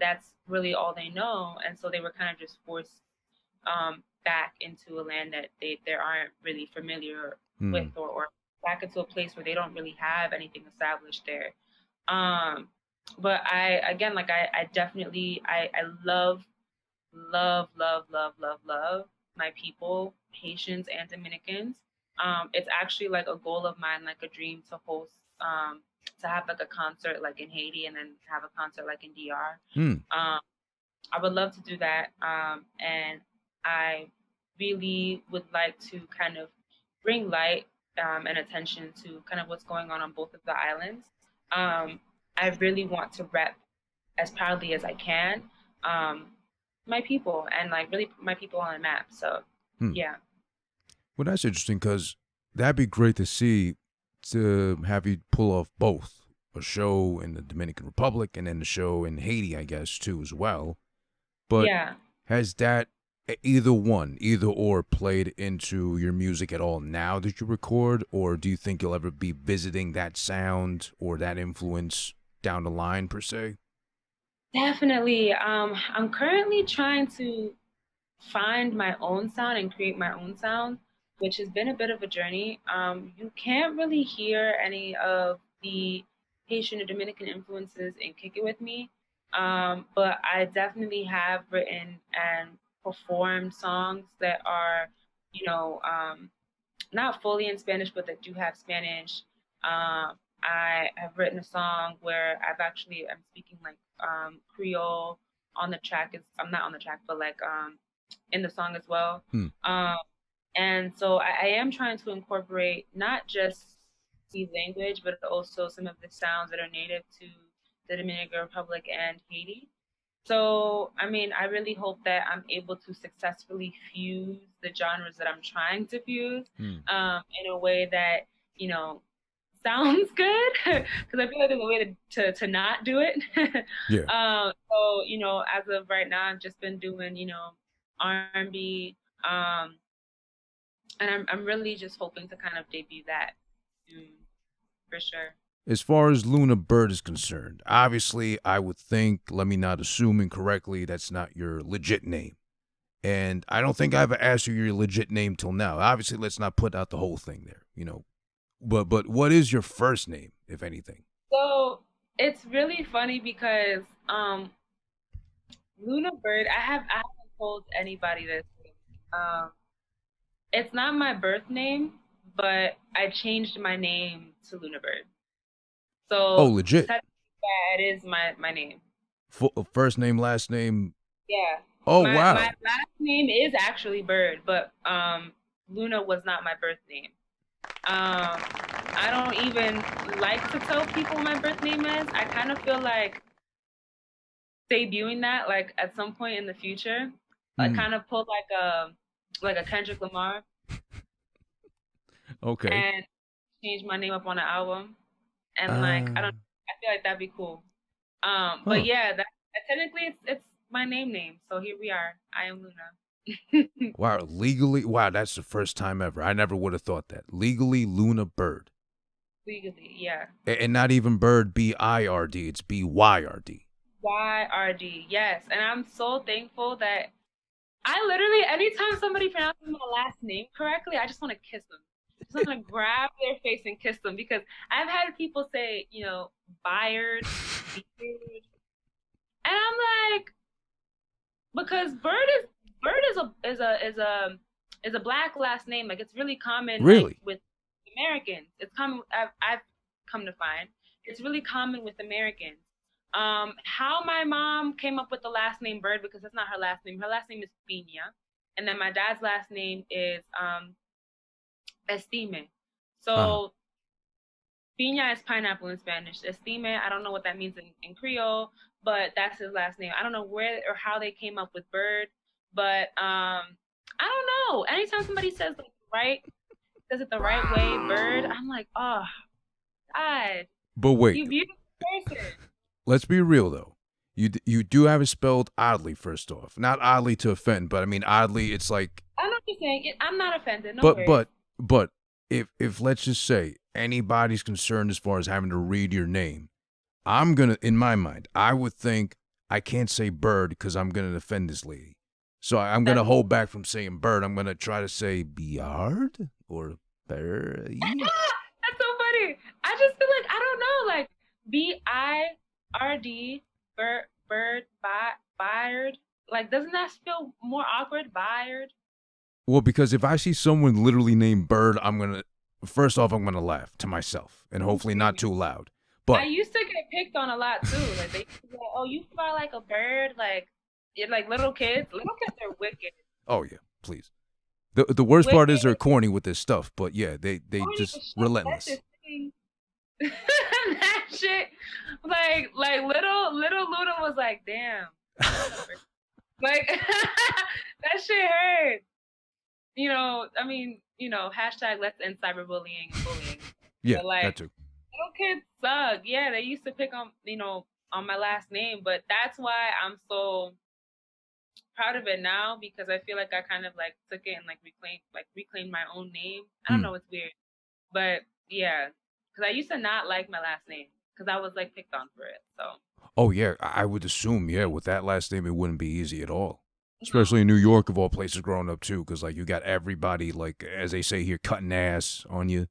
That's really all they know, and so they were kind of just forced back into a land that they aren't really familiar with, or back into a place where they don't really have anything established there. But I definitely I love my people, Haitians and Dominicans. It's actually like a goal of mine, like a dream to host to have like a concert like in Haiti and then have a concert like in DR. I would love to do that. And I really would like to kind of bring light and attention to kind of what's going on both of the islands. I really want to rep as proudly as I can my people and like really put my people on the map. So yeah. Well, that's interesting because that'd be great to see, to have you pull off both a show in the Dominican Republic and then the show in Haiti, I guess, too, as well. But has that either or played into your music at all now that you record, or do you think you'll ever be visiting that sound or that influence down the line per se? Definitely. I'm currently trying to find my own sound and create my own sound, which has been a bit of a journey. You can't really hear any of the Haitian or Dominican influences in Kick It With Me, but I definitely have written and performed songs that are, not fully in Spanish, but that do have Spanish. I have written a song where I'm speaking like Creole on the track. I'm not on the track, but like in the song as well. And so I am trying to incorporate not just the language, but also some of the sounds that are native to the Dominican Republic and Haiti. So, I mean, I really hope that I'm able to successfully fuse the genres that I'm trying to fuse in a way that, sounds good. Because I feel like there's a way to not do it. So, as of right now, I've just been doing, R&B. And I'm really just hoping to kind of debut that soon, for sure. As far as Luna Byrd is concerned, obviously I would think, let me not assume incorrectly, that's not your legit name. And I don't think I ever asked you your legit name till now. Obviously, let's not put out the whole thing there, But what is your first name, if anything? So it's really funny because Luna Byrd, I haven't told anybody this. It's not my birth name, but I changed my name to Luna Byrd. So legit. Yeah, it is my name. First name, last name. Yeah. Oh, My wow. last name is actually Byrd, but Luna was not my birth name. I don't even like to tell people my birth name is. I kind of feel like debuting that like at some point in the future, like kind of pull like a Kendrick Lamar. Okay. And change my name up on an album. And I feel like that'd be cool. But yeah, that technically it's my name. So here we are. I am Luna. Wow, legally? Wow, that's the first time ever. I never would have thought that. Legally, Luna Byrd. Legally, yeah. And not even Bird, B-I-R-D. It's B-Y-R-D. Y-R-D, yes. And I'm so thankful that I literally, anytime somebody pronounces my last name correctly, I just want to kiss them. I just want to grab their face and kiss them, because I've had people say, Byrd, Beard. And I'm like, because Byrd is a black last name. Like, it's really common. Really? Like, with Americans. It's common. I've come to find it's really common with Americans. How my mom came up with the last name Byrd, because that's not her last name. Her last name is Pina, and then my dad's last name is Estime. So Pina is pineapple in Spanish. Estime, I don't know what that means in Creole, but that's his last name. I don't know where or how they came up with Byrd, but I don't know. Anytime somebody says it the right way, Byrd, I'm like, oh, God. But wait. You beautiful. person. Let's be real though. You do have it spelled oddly. First off, not oddly to offend, but I mean oddly. It's like. I know what you're saying. I'm not offended. No But worries. but if let's just say anybody's concerned as far as having to read your name, I'm gonna in my mind I would think I can't say Bird because I'm gonna offend this lady. So I'm gonna hold back from saying Bird. I'm gonna try to say Biard or Bird. That's so funny. I just feel like I don't know, like Bird, Byard. Like, doesn't that feel more awkward? Byard. Well, because if I see someone literally named Bird, I'm gonna first off I'm gonna laugh to myself and hopefully not too loud. But I used to get picked on a lot too. Like they used to be like, "Oh, you fly like a bird." Like, you're like little kids. Little kids are wicked. oh yeah, please. The worst part is they're corny with this stuff, but yeah, they just relentless. That shit, like little Luna was like, damn, like that shit hurt. You know, I mean, hashtag let's end cyberbullying and bullying. Yeah, but like, that too. Little kids suck. Yeah, they used to pick on, on my last name, but that's why I'm so proud of it now, because I feel like I kind of like took it and like reclaimed my own name. I don't know, it's weird, but yeah, because I used to not like my last name because I was like picked on for it. So. Oh yeah, I would assume with that last name it wouldn't be easy at all, especially in New York of all places growing up too, because like you got everybody like as they say here cutting ass on you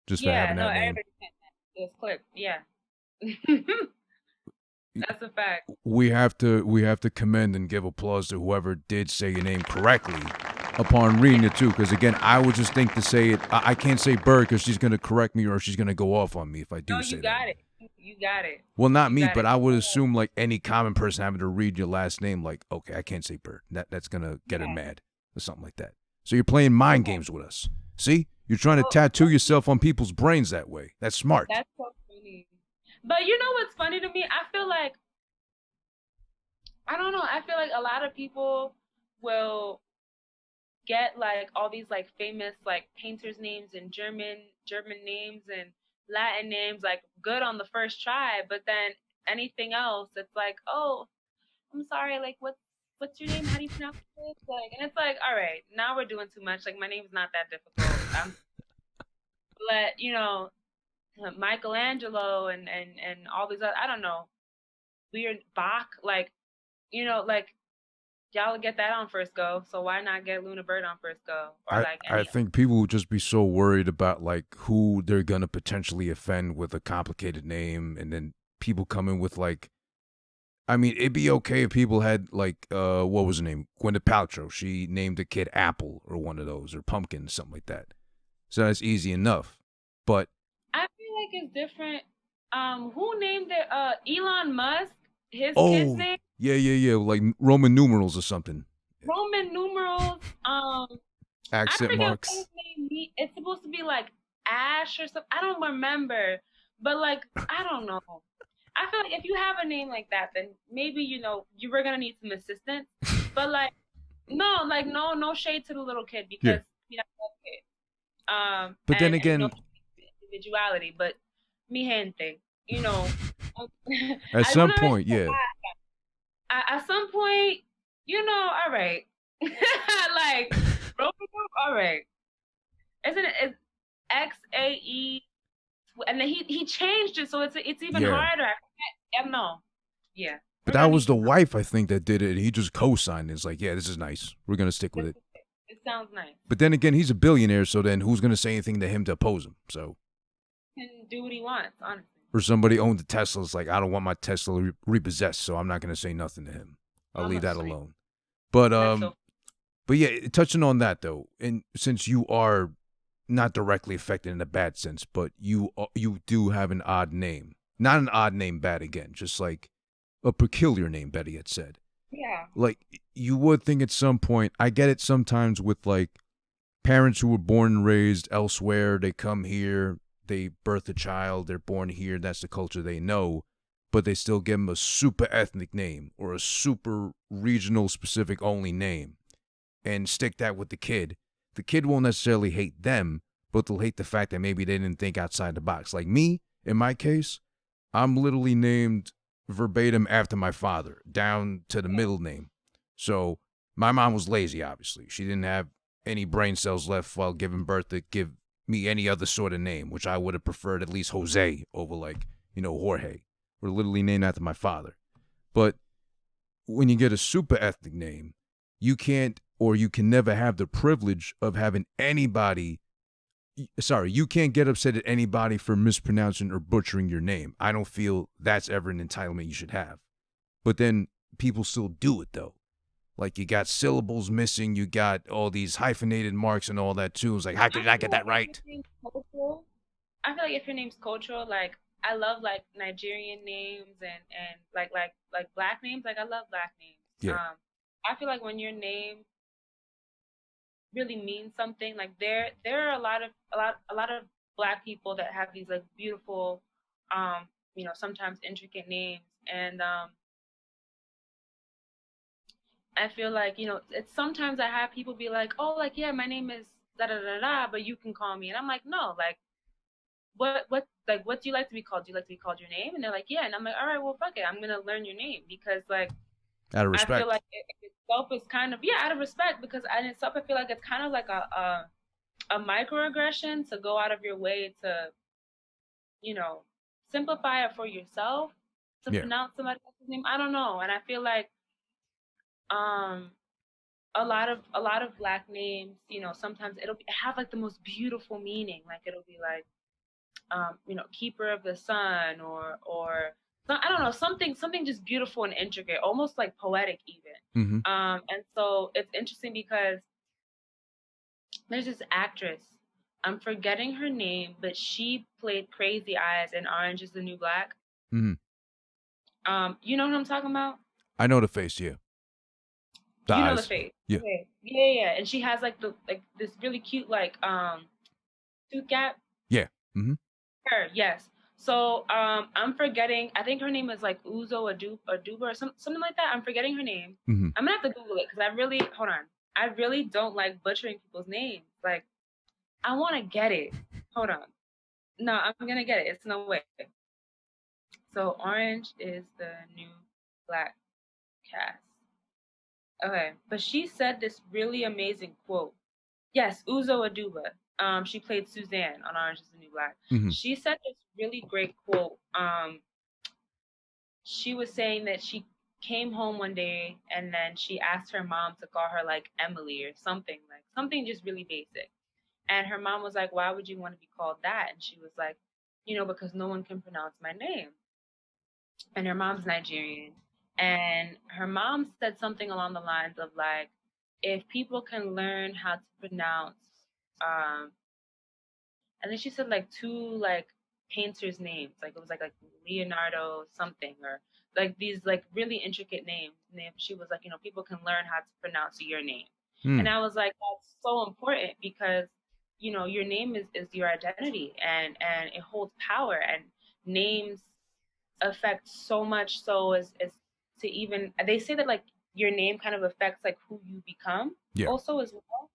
just for having that name. It's clip, yeah. That's a fact. We have to commend and give applause to whoever did say your name correctly upon reading it too, because again, I would just think to say it. I can't say Bird because she's gonna correct me or she's gonna go off on me if I do say that. You got it. You got it. Well, not me, but I would assume like any common person having to read your last name, like, okay, I can't say Bird. That's gonna get her mad or something like that. So you're playing mind games with us. See, you're trying to tattoo yourself on people's brains that way. That's smart. That's so funny. But you know what's funny to me? I feel like, I don't know, I feel like a lot of people will get like all these like famous like painters names and German names and Latin names like good on the first try, but then anything else it's like, oh, I'm sorry, like what's your name? How do you pronounce it? Like, and it's like, all right, now we're doing too much. Like my name's not that difficult. But Michelangelo and all these other, I don't know, weird Bach, like, like y'all would get that on first go, so why not get Luna Byrd on first go? Or I think people would just be so worried about like who they're gonna potentially offend with a complicated name, and then people come in with like, I mean, it'd be okay if people had like what was her name, Gwyneth Paltrow, she named a kid Apple or one of those, or Pumpkin, something like that, so that's easy enough. But I feel like it's different. Who named it? Elon Musk, his kid's name. Yeah, like Roman numerals or something. Roman numerals. Accent marks. His name. It's supposed to be like Ash or something. I don't remember, but like I don't know. I feel like if you have a name like that, then maybe you were gonna need some assistance. But like, no shade to the little kid because he's a kid. But then again, no individuality. But mi gente, at some point, yeah. At some point, all right. Like, all right. Isn't it? It's XAE, and then he changed it, so it's even harder. I don't know. Yeah. But that was the wife, I think, that did it. He just co-signed it. It's like, yeah, this is nice. We're gonna stick with it. It sounds nice. But then again, he's a billionaire, so then who's gonna say anything to him to oppose him? So. He can do what he wants, honestly. Or somebody owned the Tesla. It's like, I don't want my Tesla repossessed, so I'm not going to say nothing to him. I'll leave that alone. But but yeah, touching on that though, and since you are not directly affected in a bad sense, but you do have an odd name, not an odd name, bad again, just like a peculiar name, Betty had said. Yeah. Like you would think at some point, I get it sometimes with like parents who were born and raised elsewhere, they come here. They birth a child, they're born here, that's the culture they know, but they still give them a super ethnic name or a super regional specific only name and stick that with the kid. The kid won't necessarily hate them, but they'll hate the fact that maybe they didn't think outside the box. Like me, in my case, I'm literally named verbatim after my father, down to the middle name. So my mom was lazy, obviously. She didn't have any brain cells left while giving birth to give me any other sort of name, which I would have preferred at least Jose over Jorge. We're literally named after my father. But when you get a super ethnic name, you can't, or you can never have the privilege of having anybody. Sorry, you can't get upset at anybody for mispronouncing or butchering your name. I don't feel that's ever an entitlement you should have. But then people still do it, though. Like, you got syllables missing, you got all these hyphenated marks and all that, too. It's like, how did I get that right? I feel like if your name's cultural, like, I love, like, Nigerian names and like black names. Like, I love black names. Yeah. I feel like when your name really means something, like there are a lot of black people that have these like beautiful, sometimes intricate names, and I feel like it's sometimes I have people be like, oh, like, yeah, my name is da da da da, but you can call me, and I'm like, no, like, what do you like to be called? Do you like to be called your name? And they're like, yeah, and I'm like, all right, well, fuck it, I'm gonna learn your name, because like, out of respect. I feel like it itself is kind of, out of respect, because in itself I feel like it's kind of like a microaggression to go out of your way to, simplify it for yourself to pronounce somebody else's name. I don't know, and I feel like a lot of black names, sometimes it'll have like the most beautiful meaning, like it'll be like keeper of the sun, or I don't know, something just beautiful and intricate, almost like poetic even. Mm-hmm. And so it's interesting because there's this actress, I'm forgetting her name, but she played Crazy Eyes in Orange Is the New Black. Mm-hmm. You know what I'm talking about? I know the face, yeah. You know the face. Yeah. Okay. Yeah. And she has like this really cute tooth gap. Yeah. Mm-hmm. Her, yes. So I'm forgetting. I think her name is like Uzo Aduba or something like that. I'm forgetting her name. Mm-hmm. I'm gonna have to Google it because I really don't like butchering people's names. Like, I want to get it. Hold on. No, I'm gonna get it. It's no way. So Orange Is the New Black cast. Okay, but she said this really amazing quote. Yes, Uzo Aduba. She played Suzanne on Orange Is the New Black. Mm-hmm. She said this really great quote. She was saying that she came home one day and then she asked her mom to call her like Emily or something just really basic. And her mom was like, "Why would you want to be called that?" And she was like, because no one can pronounce my name. And her mom's Nigerian. And her mom said something along the lines of like, if people can learn how to pronounce, and then she said like two like painters' names, like it was like Leonardo something, or like these like really intricate names. And then she was like, people can learn how to pronounce your name. And I was like, that's so important because your name is your identity, and it holds power, and names affect so much so as to even, they say that like your name kind of affects like who you become also as well.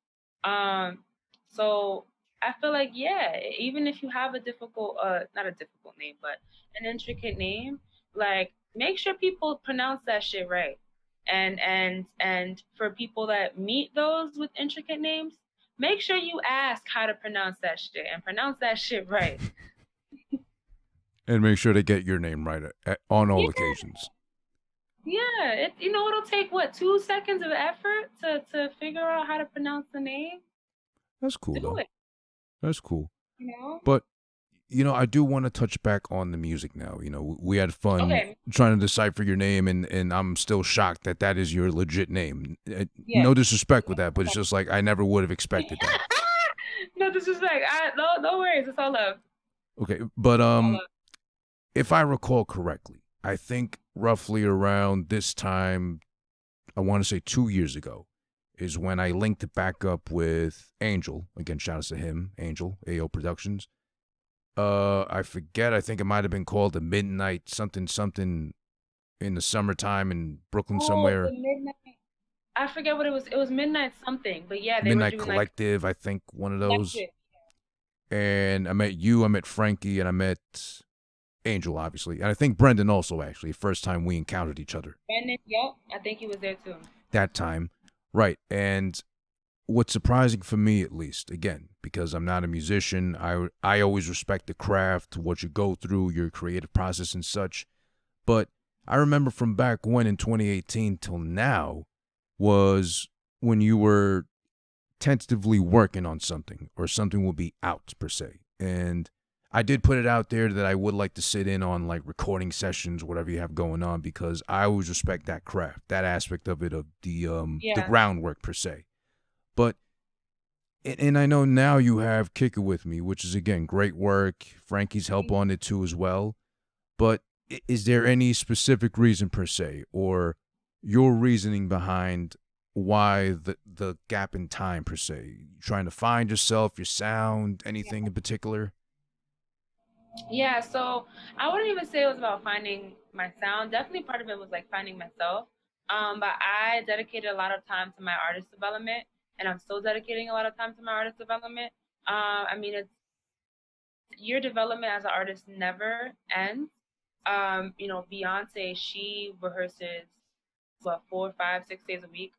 So I feel like, even if you have a difficult, not a difficult name, but an intricate name, like make sure people pronounce that shit right. And for people that meet those with intricate names, make sure you ask how to pronounce that shit and pronounce that shit right. And make sure to get your name right on all occasions. Yeah, it'll take 2 seconds of effort to figure out how to pronounce the name. That's cool though. That's cool. But I do want to touch back on the music now. We had fun trying to decipher your name, and I'm still shocked that is your legit name. No disrespect with that, but it's just like I never would have expected that. No disrespect. No worries. It's all love. Okay, but if I recall correctly, I think roughly around this time, I want to say 2 years ago, is when I linked it back up with Angel. Again, shout out to him, Angel, AO Productions. I forget, I think it might have been called the Midnight something in the summertime in Brooklyn somewhere. The Midnight. I forget what it was. It was Midnight something, but yeah, they Midnight were doing Collective, I think, one of those. And I met you, I met Frankie, and I met Angel, obviously, and I think Brendan also, actually, first time we encountered each other. Brendan, yep, I think he was there too. That time, right. And what's surprising for me, at least, again, because I'm not a musician, I always respect the craft, what you go through, your creative process and such. But I remember from back when in 2018 till now was when you were tentatively working on something or something will be out per se. And I did put it out there that I would like to sit in on like recording sessions, whatever you have going on, because I always respect that craft, that aspect of it, of the groundwork per se. But and I know now you have Kick It With Me, which is again great work. Frankie's help on it too as well. But is there any specific reason per se, or your reasoning behind why the gap in time per se? Trying to find yourself, your sound, anything in particular? Yeah, so I wouldn't even say it was about finding my sound. Definitely part of it was like finding myself. But I dedicated a lot of time to my artist development, and I'm still dedicating a lot of time to my artist development. I mean, it's your development as an artist never ends. Beyonce, she rehearses what 4, 5, 6 days a week.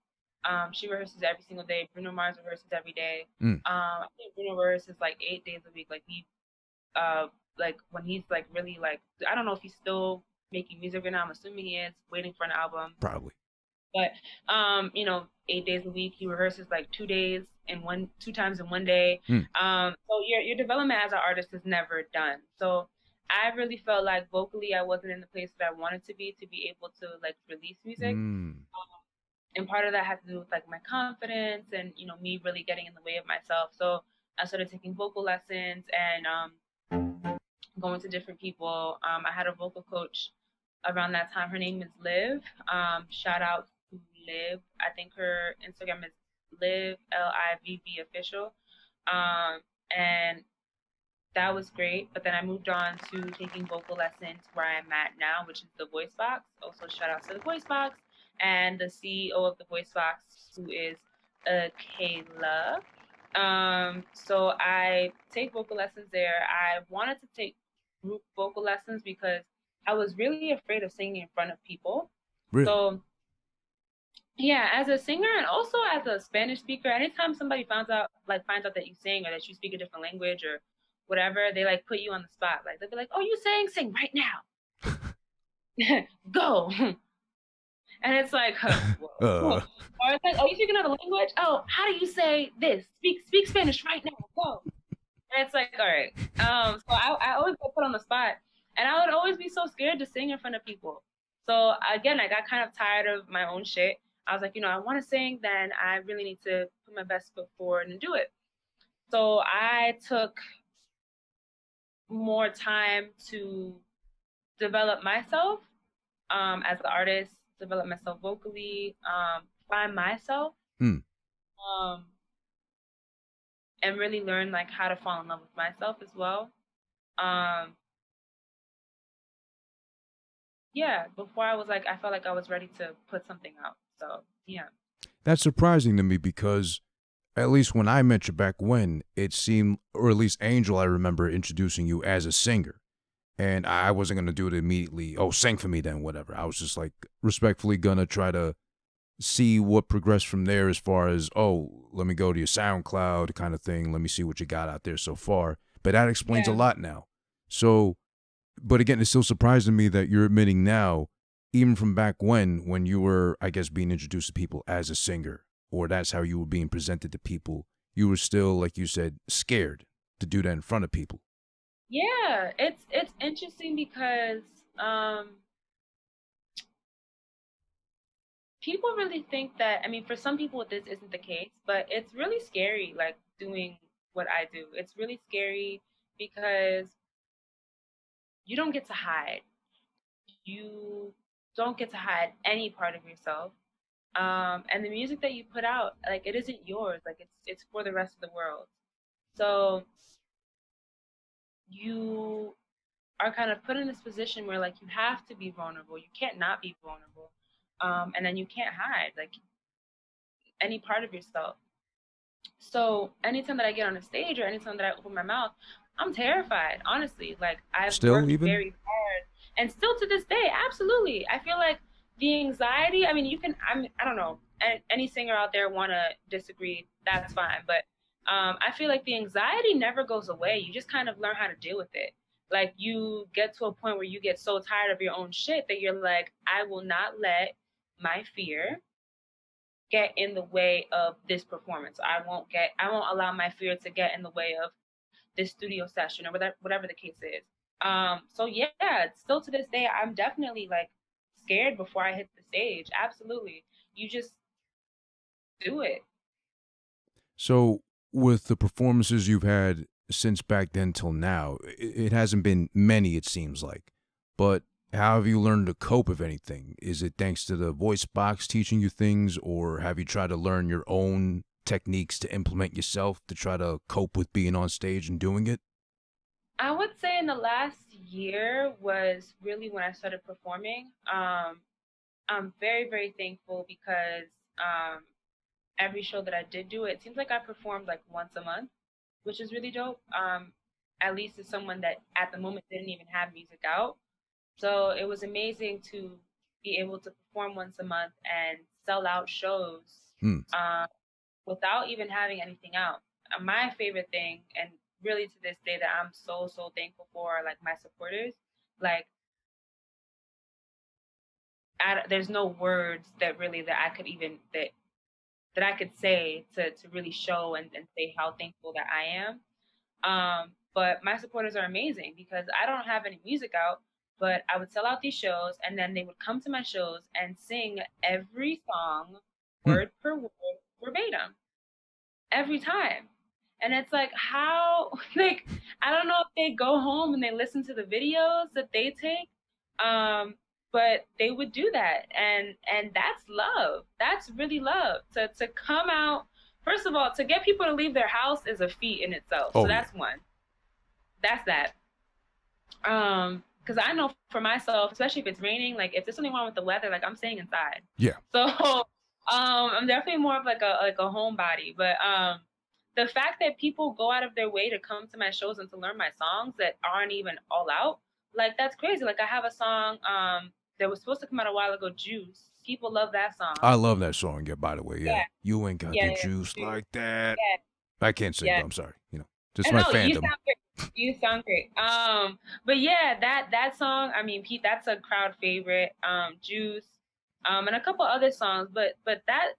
She rehearses every single day. Bruno Mars rehearses every day. I think Bruno rehearses like 8 days a week. Like when he's like really like, I don't know if he's still making music right now. I'm assuming he is, waiting for an album. Probably. But 8 days a week, he rehearses like 2 times in one day. So your development as an artist is never done. So I really felt like vocally I wasn't in the place that I wanted to be able to like release music. And part of that had to do with like my confidence and me really getting in the way of myself. So I started taking vocal lessons and going to different people. I had a vocal coach around that time. Her name is Liv. Shout out to Liv. I think her Instagram is Liv LIVB official. And that was great. But then I moved on to taking vocal lessons where I'm at now, which is the Voice Box. Also shout out to the Voice Box and the CEO of the Voice Box, who is Kayla. So I take vocal lessons there. I wanted to take group vocal lessons because I was really afraid of singing in front of people. Really? So yeah, as a singer and also as a Spanish speaker, anytime somebody finds out that you sing or that you speak a different language or whatever, they like put you on the spot. Like they'll be like, "Oh, you sing right now, go." And it's like, or it's like, "Oh, you speak another language? Oh, how do you say this? Speak Spanish right now, go." And it's like, all right. So I always get put on the spot, and I would always be so scared to sing in front of people. So again, I got kind of tired of my own shit. I was like, I want to sing, then I really need to put my best foot forward and do it. So I took more time to develop myself as an artist, develop myself vocally, find myself, and really learn like how to fall in love with myself as well. Before I felt like I was ready to put something out. So yeah. That's surprising to me because at least when I met you back when, it seemed, or at least Angel, I remember introducing you as a singer. And I wasn't going to do it immediately. Oh, sing for me then, whatever. I was just like respectfully going to try to see what progressed from there as far as, oh, let me go to your SoundCloud kind of thing. Let me see what you got out there so far. But that explains a lot now. So, but again, it's still surprising me that you're admitting now, even from back when you were, I guess, being introduced to people as a singer, or that's how you were being presented to people, you were still, like you said, scared to do that in front of people. Yeah, it's interesting because people really think that, I mean, for some people this isn't the case, but it's really scary, like doing what I do. It's really scary because you don't get to hide. You don't get to hide any part of yourself. And the music that you put out, like it isn't yours. Like it's for the rest of the world. So you are kind of put in this position where like you have to be vulnerable. You can't not be vulnerable. And then you can't hide like any part of yourself. So anytime that I get on a stage or anytime that I open my mouth, I'm terrified, honestly. Like I've Still, worked even? very hard and still to this day, absolutely. I feel like the anxiety, I mean, I don't know, any singer out there want to disagree, that's fine. But I feel like the anxiety never goes away. You just kind of learn how to deal with it. Like you get to a point where you get so tired of your own shit that you're like, I will not let my fear get in the way of this performance. I won't allow my fear to get in the way of this studio session or whatever the case is. So yeah, still to this day, I'm definitely like scared before I hit the stage. Absolutely. You just do it. So, with the performances you've had since back then till now, it hasn't been many, it seems like. But how have you learned to cope, if anything? Is it thanks to the voice box teaching you things, or have you tried to learn your own techniques to implement yourself to try to cope with being on stage and doing it? I would say in the last year was really when I started performing. I'm very, very thankful because every show that I did do, it seems like I performed like once a month, which is really dope. At least as someone that at the moment didn't even have music out. So it was amazing to be able to perform once a month and sell out shows Hmm. um, without even having anything out. My favorite thing, and really to this day that I'm so, so thankful for, are like my supporters. Like, there's no words that really that I could even that I could say to really show and say how thankful that I am. But my supporters are amazing because I don't have any music out, but I would sell out these shows and then they would come to my shows and sing every song Hmm. word per word verbatim every time. And it's like how like I don't know if they go home and they listen to the videos that they take. But they would do that and that's love. That's really love. To come out first of all, to get people to leave their house is a feat in itself. So Oh, yeah. that's one. That's that. Because I know for myself, especially if it's raining, like if there's something wrong with the weather, like I'm staying inside. Yeah. So I'm definitely more of like a homebody. But the fact that people go out of their way to come to my shows and to learn my songs that aren't even all out, like that's crazy. Like I have a song that was supposed to come out a while ago, Juice. People love that song. I love that song, yeah, by the way. Yeah. Yeah, You ain't got yeah, the yeah, juice Juice. like that. Yeah, I can't sing, yeah. though. I'm sorry. Just And my no, you fandom. sound great. You sound great. But yeah, that song, I mean, Pete, that's a crowd favorite. Juice, and a couple other songs, but that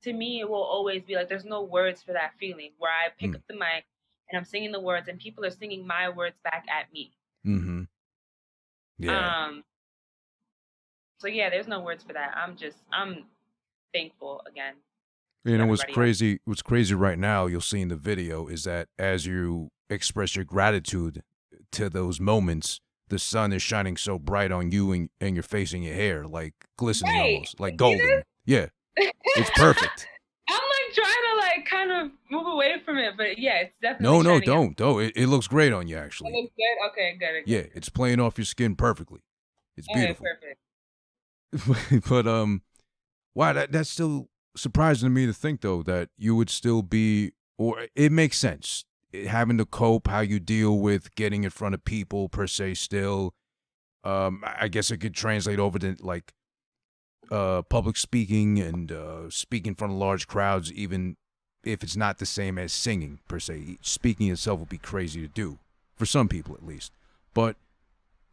to me it will always be like there's no words for that feeling where I pick Mm. up the mic and I'm singing the words and people are singing my words back at me. Mm-hmm. Yeah. Um, so yeah, there's no words for that. I'm thankful again You to know everybody else. what's crazy right now, you'll see in the video, is that as you express your gratitude to those moments, the sun is shining so bright on you and your face and your hair, like glistening Right. almost, like See golden. Yeah. this? It's perfect. I'm like trying to like kind of move away from it, but yeah, it's definitely No, shining out. don't. It looks great on you, It actually. looks good. Okay, good, Yeah, good, good. it's playing off your skin perfectly. It's Okay, beautiful. perfect. But wow, that's still surprising to me to think, though, that you would still be, or it makes sense, having to cope, how you deal with getting in front of people per se still. I guess it could translate over to like public speaking and speaking in front of large crowds, even if it's not the same as singing per se. Speaking itself would be crazy to do, for some people at least. But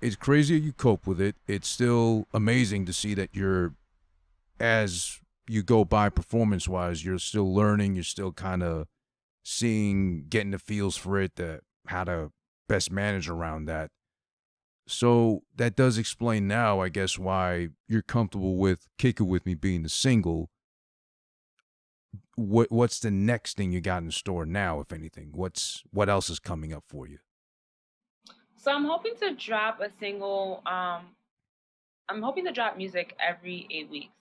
it's crazy you cope with it. It's still amazing to see that you're, as you go by performance wise, you're still learning, you're still kind of seeing, getting the feels for it, that how to best manage around that. So that does explain now, I guess, why you're comfortable with Kick It With Me being the single. What's the next thing you got in store now, if anything? What else is coming up for you? So I'm hoping to drop a single. I'm hoping to drop music every 8 weeks.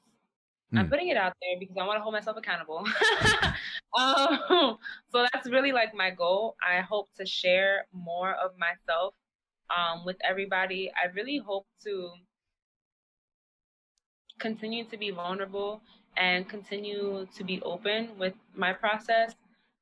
I'm putting it out there because I want to hold myself accountable. So that's really like my goal. I hope to share more of myself with everybody. I really hope to continue to be vulnerable and continue to be open with my process.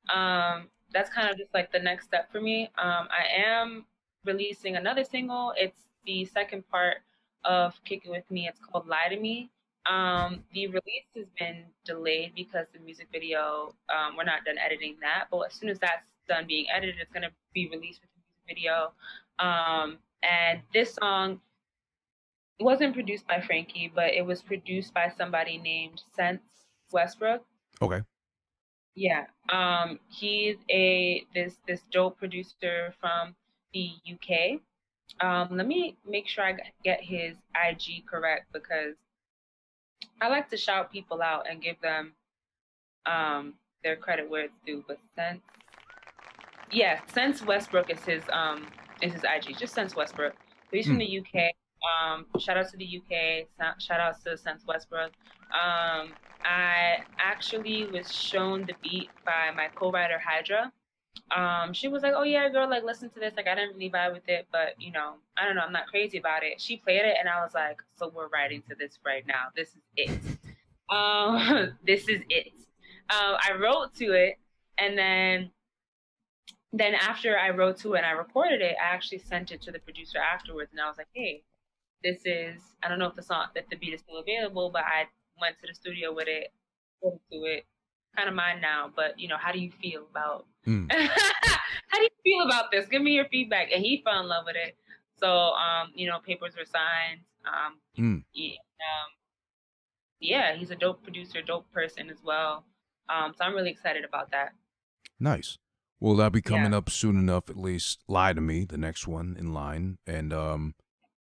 That's kind of just like the next step for me. I am releasing another single. It's the second part of Kick It With Me. It's called Lie to Me. The release has been delayed because the music video, we're not done editing that. But as soon as that's done being edited, it's going to be released with the music video. And this song wasn't produced by Frankie, but it was produced by somebody named Sense Westbrook. Okay. Yeah. He's this dope producer from the UK. Let me make sure I get his IG correct because I like to shout people out and give them their credit where it's due. But Sense Westbrook is his IG. Just Sense Westbrook. So he's from the UK. Shout out to the UK. Shout out to Sense Westbrook. I actually was shown the beat by my co-writer Hydra. She was like, "Oh yeah, girl, like listen to this." Like I didn't really vibe with it, but you know, I don't know, I'm not crazy about it. She played it, and I was like, "So we're writing to this right now. This is it. This is it." I wrote to it, and then after I wrote to it and I recorded it, I actually sent it to the producer afterwards, and I was like, "Hey, this is, I don't know if the beat is still available, but I went to the studio with it, put it to it, kind of mine now, but you know, how do you feel about how do you feel about this? Give me your feedback." And he fell in love with it. So you know, papers were signed. Yeah, he's a dope producer, dope person as well. So I'm really excited about that. Nice. Well, that'll be coming up soon enough, at least. Lie to Me, the next one in line. And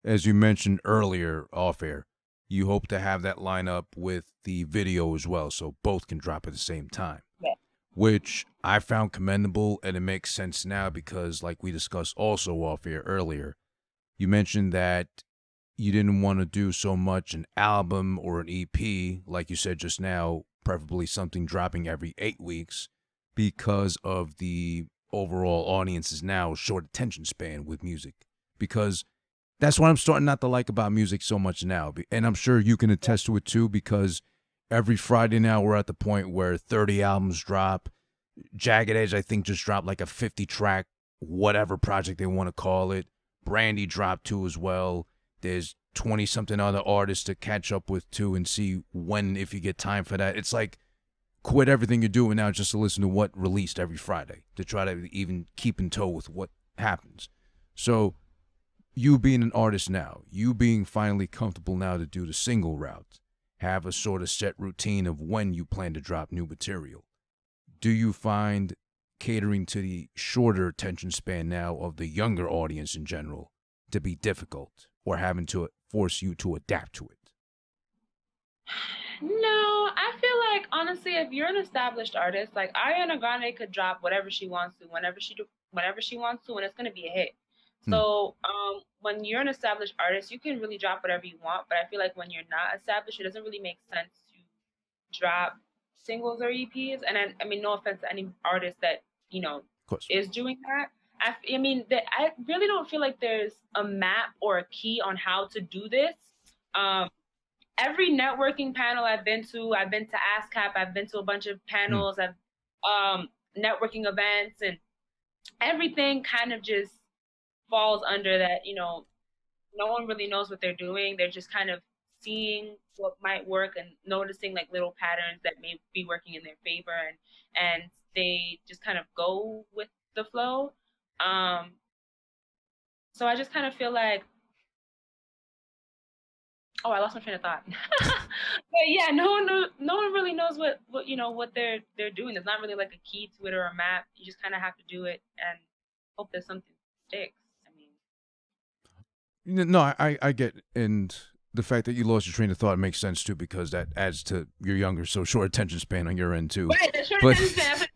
as you mentioned earlier off air, you hope to have that line up with the video as well, so both can drop at the same time. Yeah. Which I found commendable, and it makes sense now because, like we discussed also off air earlier, you mentioned that you didn't want to do so much an album or an EP, like you said just now, preferably something dropping every 8 weeks because of the overall audience's now short attention span with music. Because that's what I'm starting not to like about music so much now. And I'm sure you can attest to it too, because every Friday now we're at the point where 30 albums drop. Jagged Edge, I think, just dropped like a 50-track whatever project they want to call it. Brandy dropped too as well. There's 20-something other artists to catch up with too and see when, if you get time for that. It's like quit everything you're doing now just to listen to what released every Friday to try to even keep in tow with what happens. So you being an artist now, you being finally comfortable now to do the single route, have a sort of set routine of when you plan to drop new material. Do you find catering to the shorter attention span now of the younger audience in general to be difficult, or having to force you to adapt to it? No, I feel like honestly, if you're an established artist, like Ariana Grande could drop whatever she wants to, whenever she wants to, and it's gonna be a hit. So when you're an established artist, you can really drop whatever you want. But I feel like when you're not established, it doesn't really make sense to drop singles or EPs. And I mean, no offense to any artist that you know is doing that. I mean, I really don't feel like there's a map or a key on how to do this. Every networking panel I've been to ASCAP, I've been to a bunch of panels, I've networking events, and everything kind of just falls under that, you know, no one really knows what they're doing. They're just kind of seeing what might work and noticing like little patterns that may be working in their favor, and they just kind of go with the flow. So I just kind of feel like, oh, I lost my train of thought. But yeah, no one really knows what you know what they're doing. There's not really like a key to it or a map. You just kind of have to do it and hope that something sticks. I mean, no, I get, and the fact that you lost your train of thought makes sense too, because that adds to your younger, so short attention span on your end too. Right, the short attention span.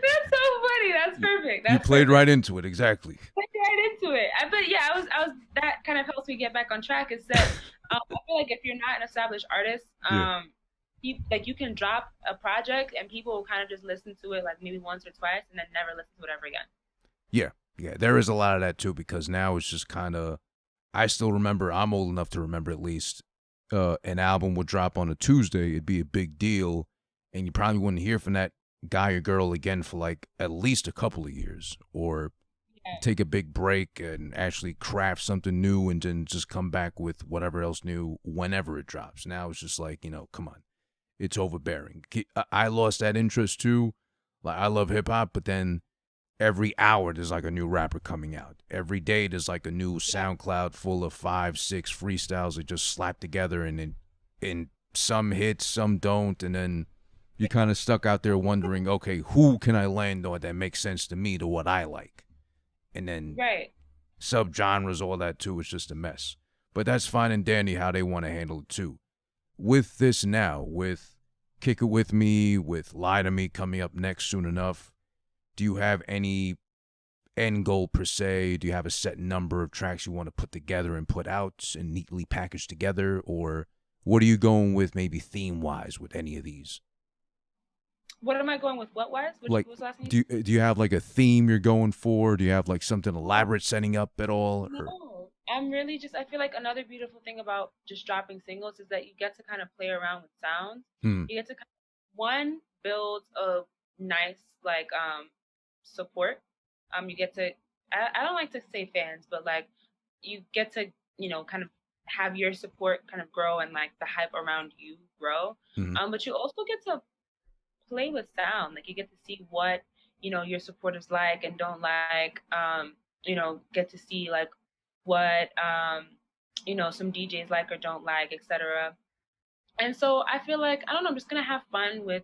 That's so funny. That's perfect. You played right into it, exactly. Played right into it. But yeah, I was. That kind of helps me get back on track. Is that I feel like if you're not an established artist, you can drop a project and people will kind of just listen to it like maybe once or twice and then never listen to it ever again. Yeah, there is a lot of that too, because now it's just kind of. I still remember. I'm old enough to remember at least. An album would drop on a Tuesday. It'd be a big deal. and you probably wouldn't hear from that guy or girl again for like at least a couple of years, or take a big break and actually craft something new and then just come back with whatever else new whenever it drops. Now it's just like, come on. It's overbearing. I lost that interest too. Like, I love hip hop, but then every hour there's like a new rapper coming out. Every day there's like a new SoundCloud full of 5-6 freestyles that just slap together, and some hits, some don't, and then you're kind of stuck out there wondering, okay, who can I land on that makes sense to me, to what I like? And then subgenres, all that too, is just a mess. But that's fine and dandy how they want to handle it too. With this now, with Kick It With Me, with Lie to Me coming up next soon enough, do you have any end goal per se? Do you have a set number of tracks you want to put together and put out and neatly packaged together? Or what are you going with, maybe theme-wise, with any of these? What am I going with? What wise? Like, do you have like a theme you're going for? Do you have like something elaborate setting up at all? No, I'm really just, I feel like another beautiful thing about just dropping singles is that you get to kind of play around with sounds. You get to one, build a nice like support. You get to, I don't like to say fans, but like you get to, kind of have your support kind of grow and like the hype around you grow. But you also get to play with sound. Like, you get to see what your supporters like and don't like. Get to see like what some DJs like or don't like, etc. And so I feel like, I don't know, I'm just gonna have fun with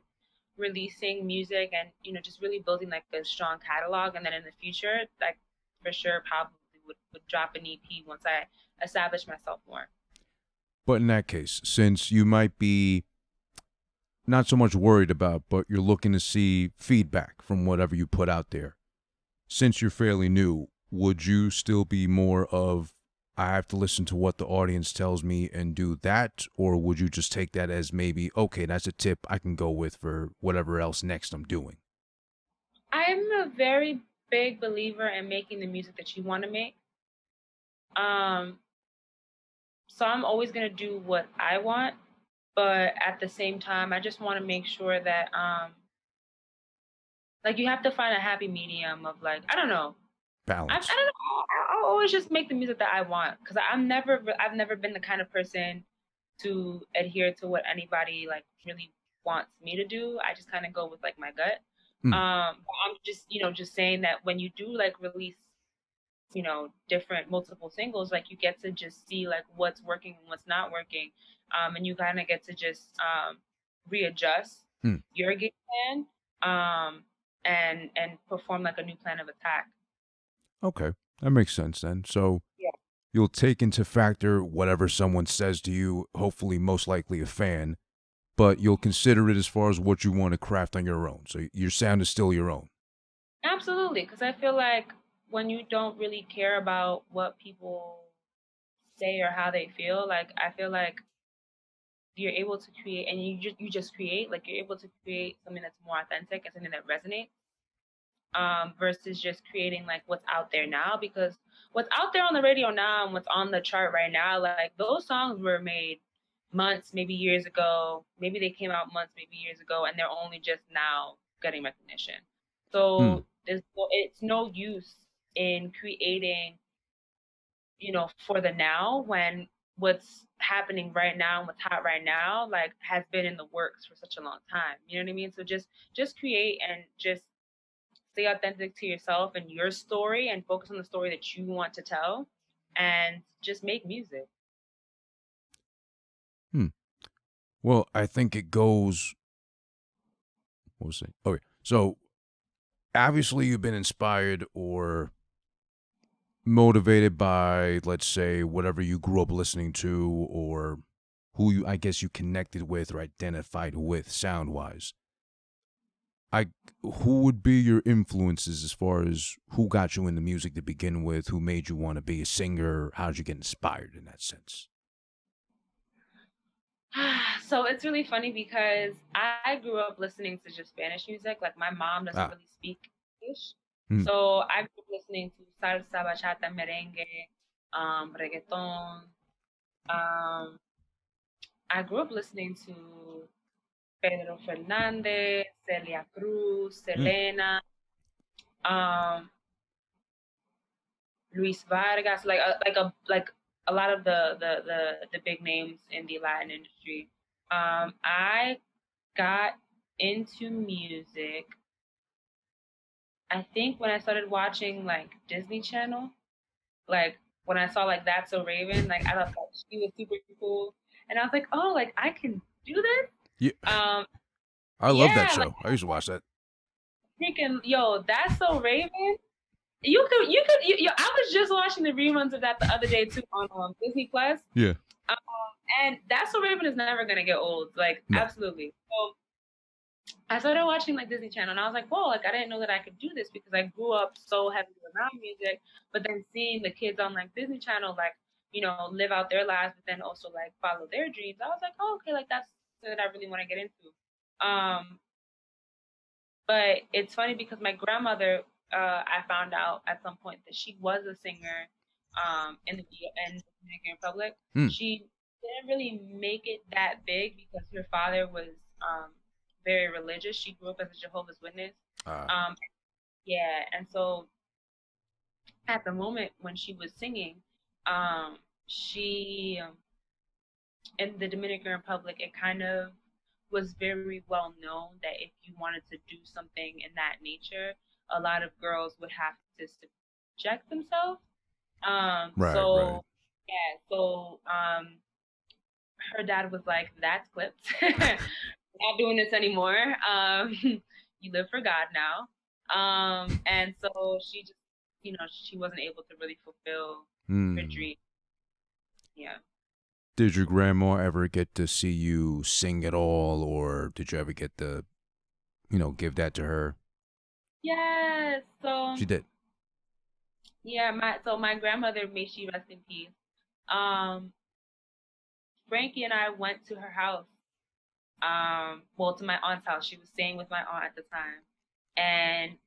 releasing music and just really building like a strong catalog. And then in the future, like, for sure, probably would drop an EP once I establish myself more. But in that case, since you might be not so much worried about, but you're looking to see feedback from whatever you put out there, since you're fairly new, would you still be more of, I have to listen to what the audience tells me and do that? Or would you just take that as maybe, okay, that's a tip I can go with for whatever else next I'm doing? I'm a very big believer in making the music that you want to make. So I'm always going to do what I want. But at the same time, I just want to make sure that, like, you have to find a happy medium of, like, I don't know. Balance. I don't know. I'll always just make the music that I want, because I've never been the kind of person to adhere to what anybody like really wants me to do. I just kind of go with like my gut. I'm just just saying that when you do like release different multiple singles, like, you get to just see like what's working and what's not working, and you kind of get to just readjust your game plan, and perform like a new plan of attack. Okay, that makes sense then. So you'll take into factor whatever someone says to you, hopefully most likely a fan, but you'll consider it as far as what you want to craft on your own. So your sound is still your own. Absolutely, because I feel like when you don't really care about what people say or how they feel, like, I feel like you're able to create, and you just create, like, you're able to create something that's more authentic and something that resonates, versus just creating like what's out there now. Because what's out there on the radio now and what's on the chart right now, like, those songs were made months, maybe years ago. Maybe they came out months, maybe years ago, and they're only just now getting recognition. So it's no use in creating, for the now, when what's happening right now and what's hot right now, like, has been in the works for such a long time. You know what I mean? So just create and just stay authentic to yourself and your story, and focus on the story that you want to tell, and just make music. Well, I think it goes, what was it? Okay, so obviously you've been inspired or motivated by, let's say, whatever you grew up listening to, or who you, I guess, you connected with or identified with sound-wise. Who would be your influences as far as who got you into music to begin with, who made you want to be a singer? How did you get inspired in that sense? So it's really funny because I grew up listening to just Spanish music. Like, my mom doesn't really speak English. So I grew up listening to salsa, bachata, merengue, reggaeton. I grew up listening to Pedro Fernandez, Celia Cruz, Selena, Luis Vargas, like a lot of the big names in the Latin industry. I got into music, I think when I started watching like Disney Channel, like when I saw like That's So Raven, like I thought that she was super cool, and I was like, oh, like I can do this. Yeah, Um, I love that yeah, like show. I used to watch that. freaking yo, That's So Raven. I was just watching the reruns of that the other day too on Disney Plus. Yeah. And That's So Raven is never gonna get old, like No. absolutely. So I started watching like Disney Channel, and I was like, whoa, like I didn't know that I could do this because I grew up so heavily around music. But then seeing the kids on like Disney Channel, like live out their lives, but then also like follow their dreams, I was like, oh, okay, like that's something that I really want to get into. But it's funny because my grandmother, I found out at some point that she was a singer in the Dominican Republic. She didn't really make it that big because her father was very religious. She grew up as a Jehovah's Witness. Yeah, and so at the moment when she was singing, she in the Dominican Republic, it kind of was very well known that if you wanted to do something in that nature, a lot of girls would have to subject themselves. Right. Yeah, so her dad was like, "That's clipped. Not doing this anymore. You live for God now." And so she just, she wasn't able to really fulfill her dream. Yeah. Did your grandma ever get to see you sing at all, or did you ever get to, give that to her? Yes. So She did. Yeah, my grandmother, may she rest in peace. Frankie and I went to her house. Well, to my aunt's house. She was staying with my aunt at the time, and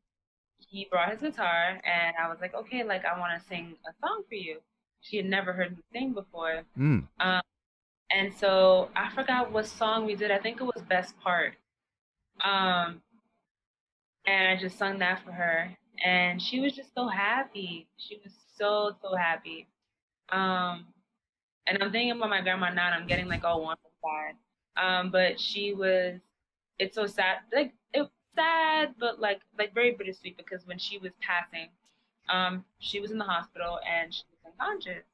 he brought his guitar, and I was like, okay, like I want to sing a song for you. She had never heard me sing before. And so I forgot what song we did. I think it was Best Part. And I just sung that for her. And she was just so happy. She was so, so happy. And I'm thinking about my grandma now, and I'm getting like all warm inside. But it's so sad. Like, it's sad, but like very bittersweet because when she was passing, she was in the hospital and she was unconscious.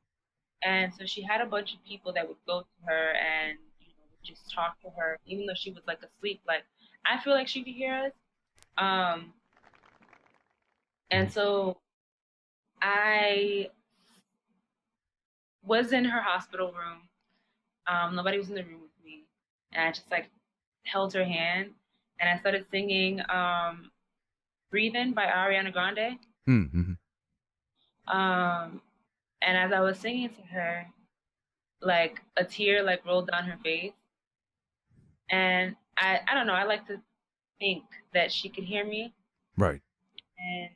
And so she had a bunch of people that would go to her and just talk to her, even though she was like asleep. Like I feel like she could hear us. And so I was in her hospital room. Nobody was in the room with me, and I just like held her hand and I started singing "Breathing" by Ariana Grande. And as I was singing to her, like a tear like rolled down her face. And I don't know, I like to think that she could hear me. Right. And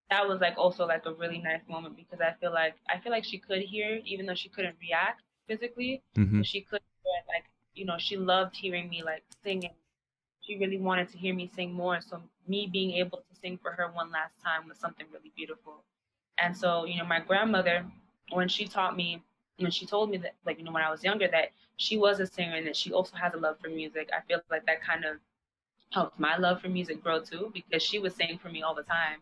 that was like also like a really nice moment because I feel like she could hear, even though she couldn't react physically, but she could hear, like, she loved hearing me like singing. She really wanted to hear me sing more. So me being able to sing for her one last time was something really beautiful. And so, my grandmother, when she told me that, like, when I was younger, that she was a singer and that she also has a love for music, I feel like that kind of helped my love for music grow too, because she would sing for me all the time.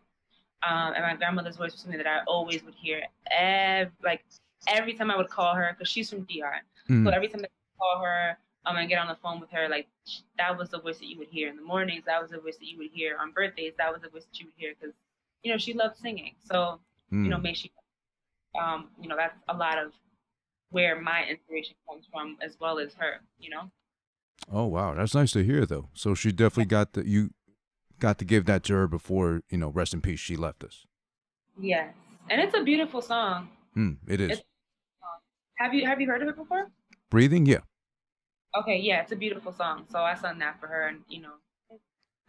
And my grandmother's voice was something that I always would hear every time I would call her, because she's from DR. So every time I would call her and get on the phone with her, like, that was the voice that you would hear in the mornings. That was the voice that you would hear on birthdays. That was the voice that you would hear because, she loved singing. So, may she, that's a lot of where my inspiration comes from as well as her, Oh, wow. That's nice to hear, though. So she definitely you got to give that to her before, rest in peace, she left us. Yes. And it's a beautiful song. It is. Have you heard of it before? Breathing? Yeah. Okay, yeah, it's a beautiful song. So I sung that for her, and it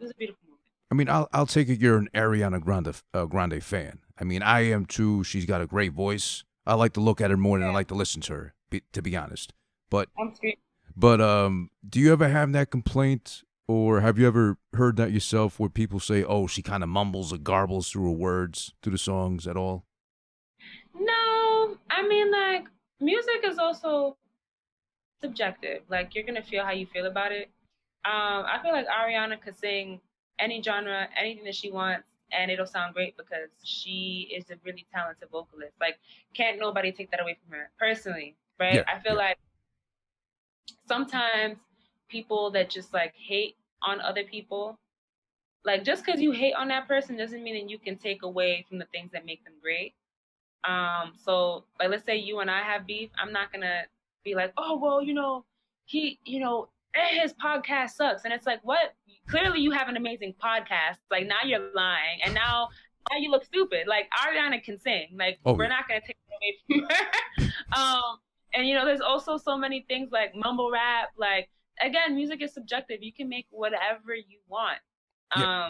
was a beautiful moment. I mean, I'll take it you're an Ariana Grande fan. I mean, I am too. She's got a great voice. I like to look at her more than I like to listen to her, to be honest. But But do you ever have that complaint, or have you ever heard that yourself, where people say, "Oh, she kind of mumbles or garbles through her words through the songs at all"? No, I mean, like, music is also subjective. Like, you're gonna feel how you feel about it. I feel like Ariana could sing any genre, anything that she wants, and it'll sound great because she is a really talented vocalist. Like, can't nobody take that away from her. Personally, right? Yeah, I feel like sometimes people that just like hate on other people, like just because you hate on that person doesn't mean that you can take away from the things that make them great. So like let's say you and I have beef, I'm not gonna be like, oh well, his podcast sucks. And it's like, what? Clearly you have an amazing podcast. Like now you're lying and now you look stupid. Like Ariana can sing. Like we're not gonna take it away from her. And there's also so many things like mumble rap. Like again, music is subjective. You can make whatever you want. Yeah.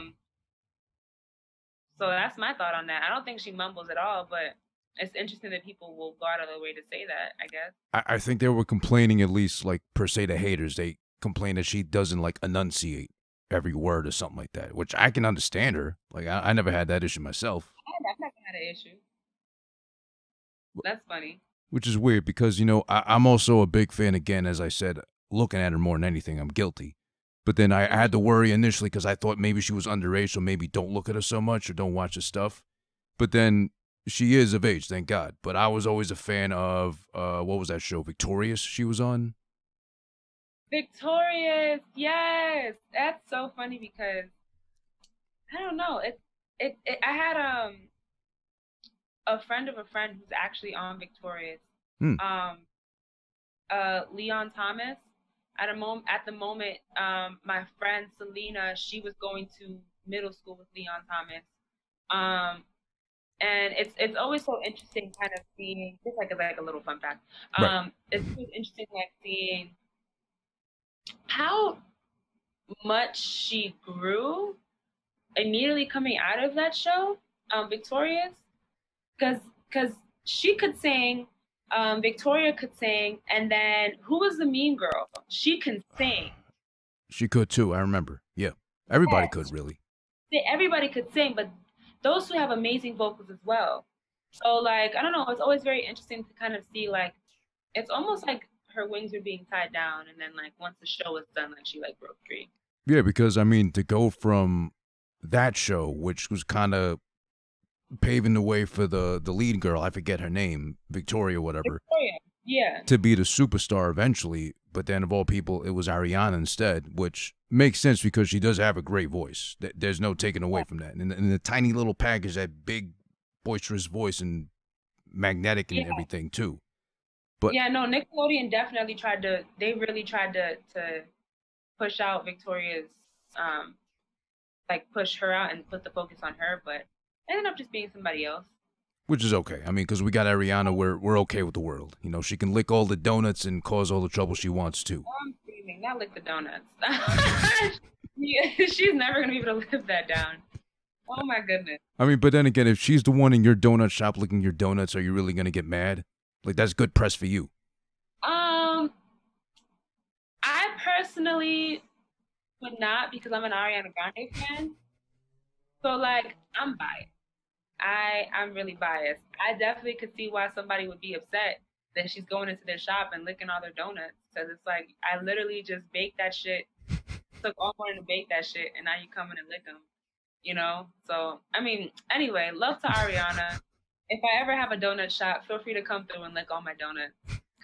So that's my thought on that. I don't think she mumbles at all, but it's interesting that people will go out of their way to say that, I guess. I think they were complaining, at least like per se the haters, they complain that she doesn't like enunciate every word or something like that, which I can understand her. Like I never had that issue myself. I've never had an issue. That's funny. Which is weird because, I'm also a big fan, again, as I said, looking at her more than anything, I'm guilty. But then I had to worry initially because I thought maybe she was underage, so maybe don't look at her so much or don't watch her stuff. But then she is of age, thank God. But I was always a fan of, what was that show, Victorious she was on? Victorious, yes. That's so funny because, I don't know, I had a friend of a friend who's actually on Victorious. Leon Thomas. At the moment, my friend Selena, she was going to middle school with Leon Thomas. And it's always so interesting kind of seeing, just like a little fun fact. Right. It's always interesting like seeing how much she grew immediately coming out of that show, Victorious, because she could sing, Victoria could sing, and then who was the mean girl? She can sing. She could too, I remember. Yeah, everybody could really. Everybody could sing, but those two have amazing vocals as well. So like, I don't know, it's always very interesting to kind of see like, it's almost like her wings are being tied down, and then like once the show was done, like she like broke free. Yeah, because I mean, to go from that show, which was kind of paving the way for the lead girl, I forget her name, Victoria, whatever. Victoria, yeah. To be the superstar eventually, but then of all people, it was Ariana instead, which makes sense because she does have a great voice. There's no taking away from that. And the tiny little package, that big, boisterous voice and magnetic and everything too. But yeah, no, Nickelodeon definitely really tried to push out Victoria's, like push her out and put the focus on her, but it ended up just being somebody else. Which is okay. I mean, because we got Ariana, we're okay with the world. She can lick all the donuts and cause all the trouble she wants to. Oh, I'm screaming, not lick the donuts. She's never going to be able to live that down. Oh my goodness. I mean, but then again, if she's the one in your donut shop licking your donuts, are you really going to get mad? Like, that's good press for you. I personally would not, because I'm an Ariana Grande fan. So like, I'm biased. I'm really biased. I definitely could see why somebody would be upset that she's going into their shop and licking all their donuts. Because it's like, I literally just baked that shit, took all morning to bake that shit, and now you come in and lick them. So I mean, anyway, love to Ariana. If I ever have a donut shop, feel free to come through and lick all my donuts.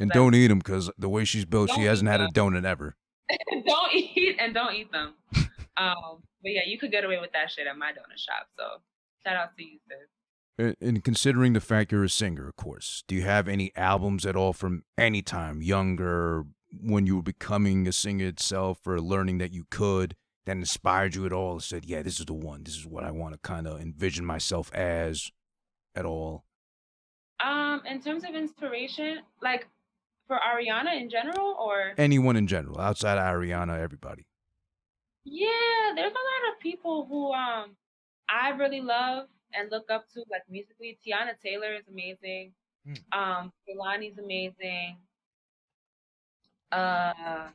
And don't eat them, because the way she's built, she hasn't had a donut ever. Don't eat them. But yeah, you could get away with that shit at my donut shop. So shout out to you, sis. And considering the fact you're a singer, of course, do you have any albums at all from any time, younger, when you were becoming a singer itself, or learning that you could, that inspired you at all, and said, yeah, this is the one, this is what I want to kind of envision myself as, at all? In terms of inspiration, like for Ariana in general, or anyone in general, outside of Ariana, everybody. Yeah, there's a lot of people who I really love and look up to, like musically. Tiana Taylor is amazing. Kehlani's amazing. A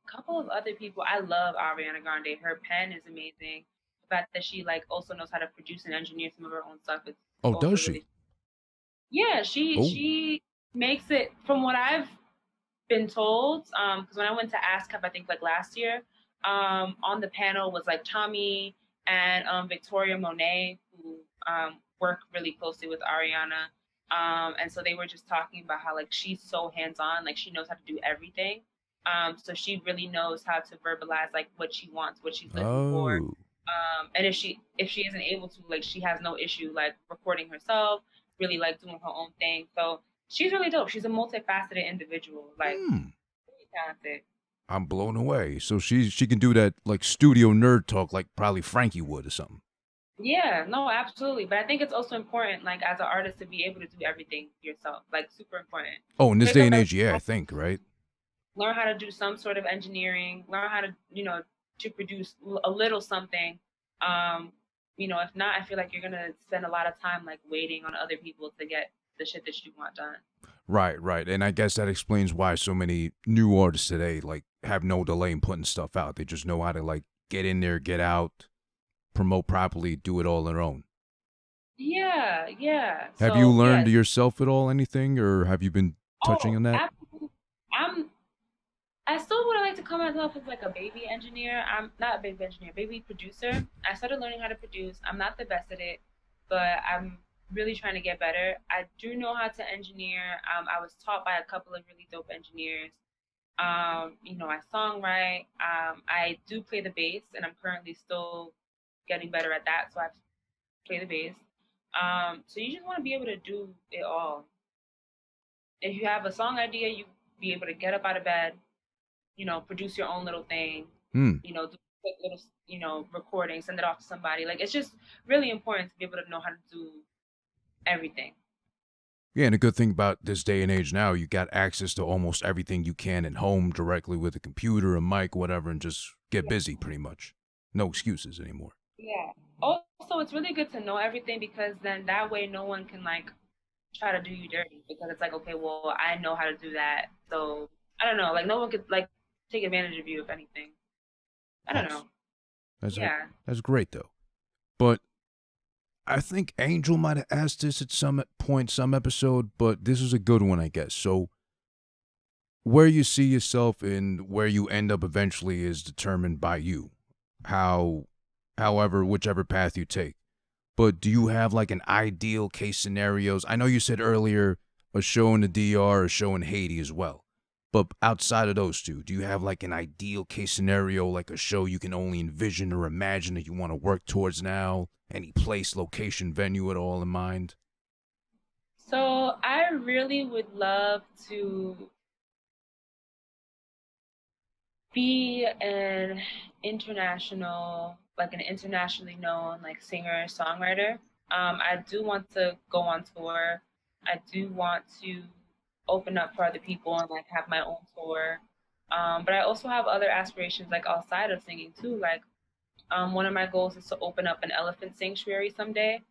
couple of other people. I love Ariana Grande. Her pen is amazing. The fact that she like also knows how to produce and engineer some of her own stuff is Oh, also does she? really. Yeah, Oh, she makes it from what I've been told. Because when I went to ASCAP, I think like last year, on the panel was like Tommy and Victoria Monet, who work really closely with Ariana. And so they were just talking about how like she's so hands on, like she knows how to do everything. So she really knows how to verbalize like what she wants, what she's looking for. oh, And if she isn't able to, like she has no issue like recording herself, really like doing her own thing. So she's really dope. She's a multifaceted individual, like hmm. really talented. I'm blown away. So she can do that like studio nerd talk like probably Frankie would or something. Yeah, no, absolutely. But I think it's also important, like as an artist, to be able to do everything yourself. Like super important. Oh, in this Pick day up and every, age, yeah, I think, right? learn how to do some sort of engineering. Learn how to, to produce a little something. Um, if not, I feel like you're gonna spend a lot of time like waiting on other people to get the shit that you want done. Right, right. And I guess that explains why so many new artists today like have no delay in putting stuff out. They just know how to like get in there, get out, promote properly, do it all on their own. Yeah, yeah. Have you So learned yes. yourself at all anything or have you been touching Oh, on that? absolutely. I still would like to call myself as like a baby engineer. I'm not a baby engineer, baby producer. I started learning how to produce. I'm not the best at it, but I'm really trying to get better. I do know how to engineer. I was taught by a couple of really dope engineers. I songwrite. I do play the bass, and I'm currently still getting better at that. So I play the bass. So you just want to be able to do it all. If you have a song idea, you be able to get up out of bed, produce your own little thing, Hmm. do quick little, recording, send it off to somebody. Like it's just really important to be able to know how to do everything. Yeah, and a good thing about this day and age now, you got access to almost everything you can at home directly with a computer, a mic, whatever, and just get Yeah. busy pretty much. No excuses anymore. Yeah. Also, it's really good to know everything because then that way no one can like try to do you dirty because it's like, okay, well, I know how to do that. So I don't know, like no one could like take advantage of you if anything. I don't Awesome. know. Yeah. That's great though. But I think Angel might have asked this at some point, some episode, but this is a good one, I guess. So where you see yourself and where you end up eventually is determined by you. How, however, whichever path you take. But do you have like an ideal case scenarios? I know you said earlier a show in the DR, a show in Haiti as well. But outside of those two, do you have like an ideal case scenario, like a show you can only envision or imagine that you want to work towards now? Any place, location, venue at all in mind? So I really would love to be an internationally known like singer songwriter. I do want to go on tour. I do want to open up for other people and like have my own tour. But I also have other aspirations like outside of singing too. Like one of my goals is to open up an elephant sanctuary someday.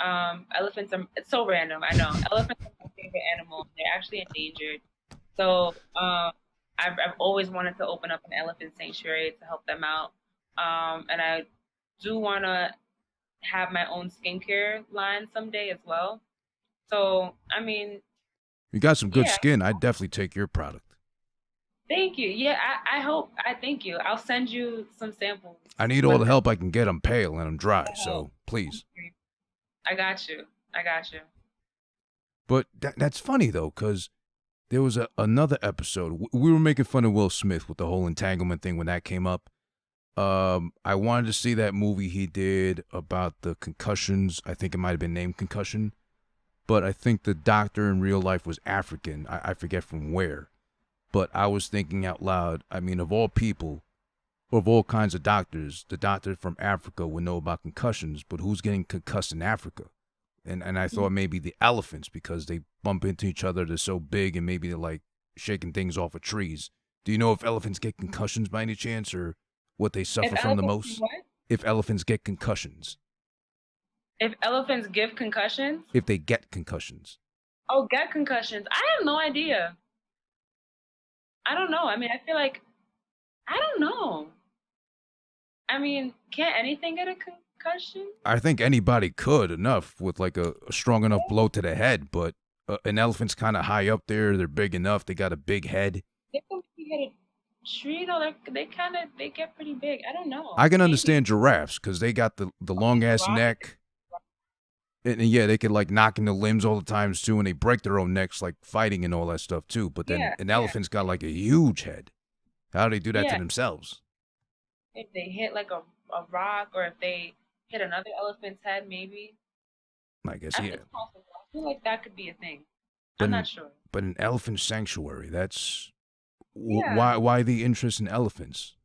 Elephants are it's so random, I know. Elephants are my favorite animal. They're actually endangered. So I've always wanted to open up an elephant sanctuary to help them out. And I do want to have my own skincare line someday as well. So, I mean, You got some good yeah, skin. I'd definitely take your product. thank you. Yeah, I thank you. I'll send you some samples I need all once the it's help I can get. I'm pale and I'm dry, out. so please. I got you. I got you. But that's funny though, because there was another episode. We were making fun of Will Smith with the whole entanglement thing when that came up. I wanted to see that movie he did about the concussions. I think it might have been named Concussion, but I think the doctor in real life was African. I forget from where. But I was thinking out loud, I mean, of all people, of all kinds of doctors, the doctor from Africa would know about concussions, but who's getting concussed in Africa? And I thought maybe the elephants because they bump into each other, they're so big, and maybe they're like shaking things off of trees. Do you know if elephants get concussions by any chance or what they If suffer from the elephants do most? what? If elephants get concussions. If elephants give concussions? If they get concussions. Oh, get concussions. I have no idea. I don't know. I mean, I feel like I don't know. I mean, can't anything get a concussion? I think anybody could enough with like a strong enough blow to the head, but an elephant's kind of high up there. They're big enough. They got a big head. They can hit a tree though. They get pretty big. I don't know. I can Maybe. understand giraffes because they got the long ass neck. And yeah, they could like knock in the limbs all the times too, and they break their own necks like fighting and all that stuff too. But then an elephant's got like a huge head. How do they do that to themselves? If they hit like a rock, or if they hit another elephant's head, maybe. I guess, yeah. It's possible. I feel like that could be a thing. I'm not sure. But an elephant sanctuary, that's why the interest in elephants?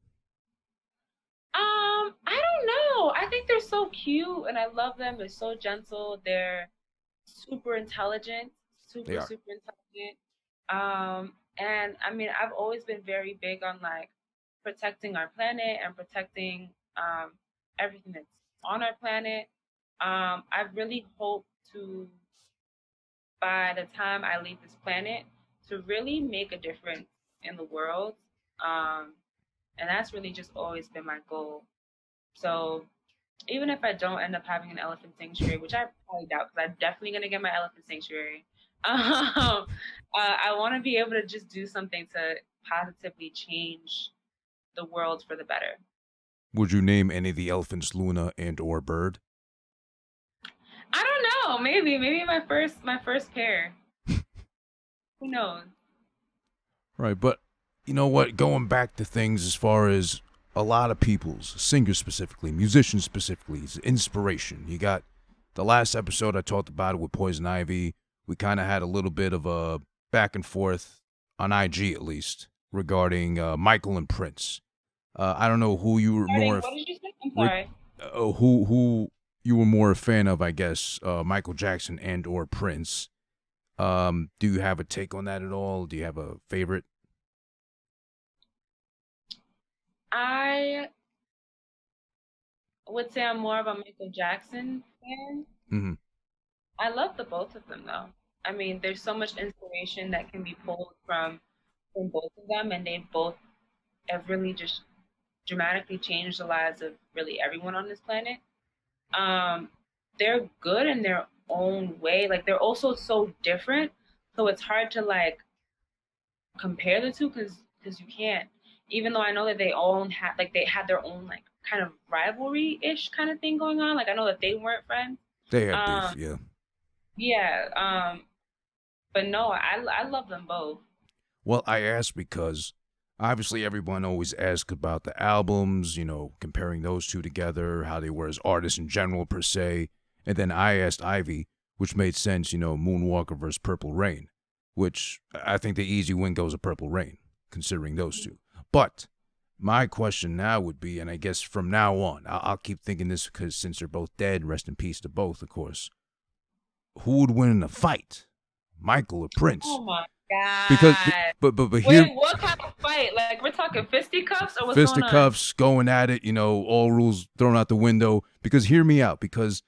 I don't know. I think they're so cute and I love them. They're so gentle. They're super intelligent. Super intelligent. And I mean, I've always been very big on like protecting our planet and protecting everything that's on our planet. I really hope to, by the time I leave this planet, to really make a difference in the world. And that's really just always been my goal. So even if I don't end up having an elephant sanctuary, which I probably doubt, because I'm definitely gonna get my elephant sanctuary. I want to be able to just do something to positively change the world for the better. Would you name any of the elephants Luna and or Byrd? I don't know. Maybe my first pair. Who knows? Right, but you know what? Going back to things as far as a lot of people's, singers specifically, musicians specifically, is inspiration. You got the last episode I talked about it with Poison Ivy. We kind of had a little bit of a back and forth on IG, at least, regarding Michael and Prince. I don't know who you were more. What did you say? I'm sorry. Who you were more a fan of? I guess Michael Jackson and or Prince. Do you have a take on that at all? Do you have a favorite? I would say I'm more of a Michael Jackson fan. Mm-hmm. I love the both of them though. I mean, there's so much inspiration that can be pulled from both of them, and they both have really just dramatically changed the lives of really everyone on this planet. They're good in their own way. Like they're also so different, so it's hard to like compare the two because you can't. Even though I know that they had their own like kind of rivalry-ish kind of thing going on. Like I know that they weren't friends. They had beef, yeah. Yeah, but no, I love them both. Well, I asked because obviously everyone always asks about the albums, you know, comparing those two together, how they were as artists in general per se. And then I asked Ivy, which made sense, you know, Moonwalker versus Purple Rain, which I think the easy win goes to Purple Rain, considering those two. But my question now would be, and I guess from now on, I'll keep thinking this because since they're both dead, rest in peace to both, of course. Who would win in a fight, Michael or Prince? Oh my God! Because, but here, wait, what kind of fight? Like we're talking fisticuffs or what's fisticuffs, going at it, you know, all rules thrown out the window. Because hear me out, because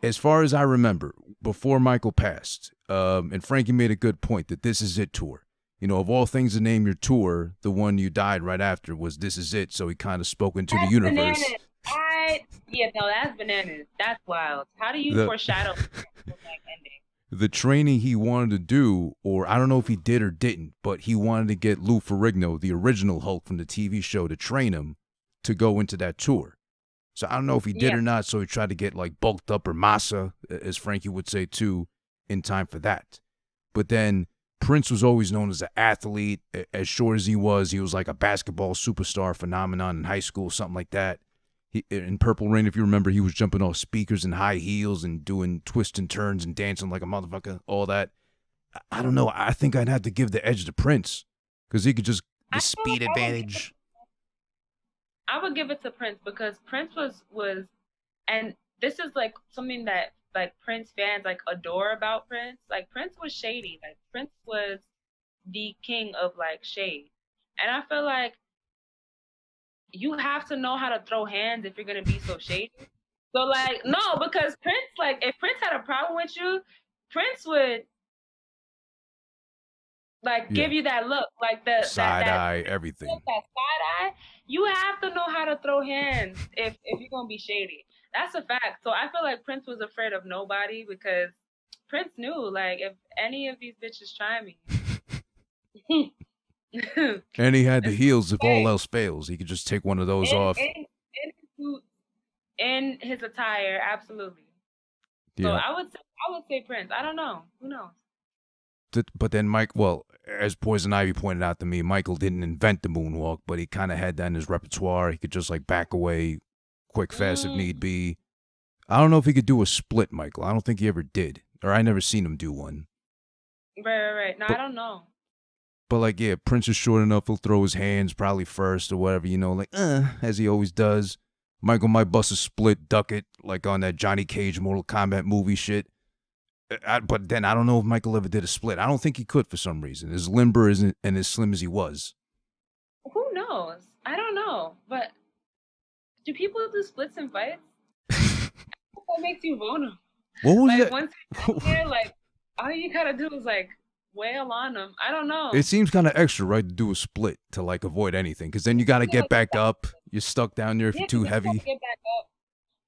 as far as I remember, before Michael passed, and Frankie made a good point that This Is It tour. You know, of all things to name your tour, the one you died right after was This Is It, so he kind of spoke into the universe. Bananas. That's bananas. That's wild. How do you foreshadow ending? The training he wanted to do, or I don't know if he did or didn't, but he wanted to get Lou Ferrigno, the original Hulk from the TV show, to train him to go into that tour. So I don't know if he did or not, so he tried to get like bulked up or massa, as Frankie would say too, in time for that. But then Prince was always known as an athlete. As short as he was like a basketball superstar phenomenon in high school, something like that. In Purple Rain, if you remember, he was jumping off speakers in high heels and doing twists and turns and dancing like a motherfucker, all that. I don't know. I think I'd have to give the edge to Prince because he could just, the speed advantage. I would give it to Prince because Prince was, and this is like something that like Prince fans like adore about Prince. Like Prince was shady. Like Prince was the king of like shade. And I feel like you have to know how to throw hands if you're gonna be so shady. So like no, because Prince, like if Prince had a problem with you, Prince would like give you that look, like side eye, everything. That side eye. You have to know how to throw hands if you're gonna be shady. That's a fact. So I feel like Prince was afraid of nobody because Prince knew, like, if any of these bitches try me. And he had the heels if all else fails. He could just take one of those off. In his attire, absolutely. Yeah. So I would say Prince. I don't know. Who knows? But then as Poison Ivy pointed out to me, Michael didn't invent the moonwalk, but he kind of had that in his repertoire. He could just like back away quick, fast if need be. I don't know if he could do a split, Michael. I don't think he ever did. Or I never seen him do one. Right. No, I don't know. But like, yeah, Prince is short enough. He'll throw his hands probably first or whatever, as he always does. Michael might bust a split, duck it, like on that Johnny Cage Mortal Kombat movie shit. But then I don't know if Michael ever did a split. I don't think he could for some reason. As limber and as slim as he was. Who knows? I don't know. But do people do splits in fights? That makes you vulnerable. What was like, that? Once you're out there, like, all you gotta do is like wail on them. I don't know. It seems kind of extra, right, to do a split to like avoid anything, because then you got to get back up. You're stuck down there if you're too heavy. Get back up.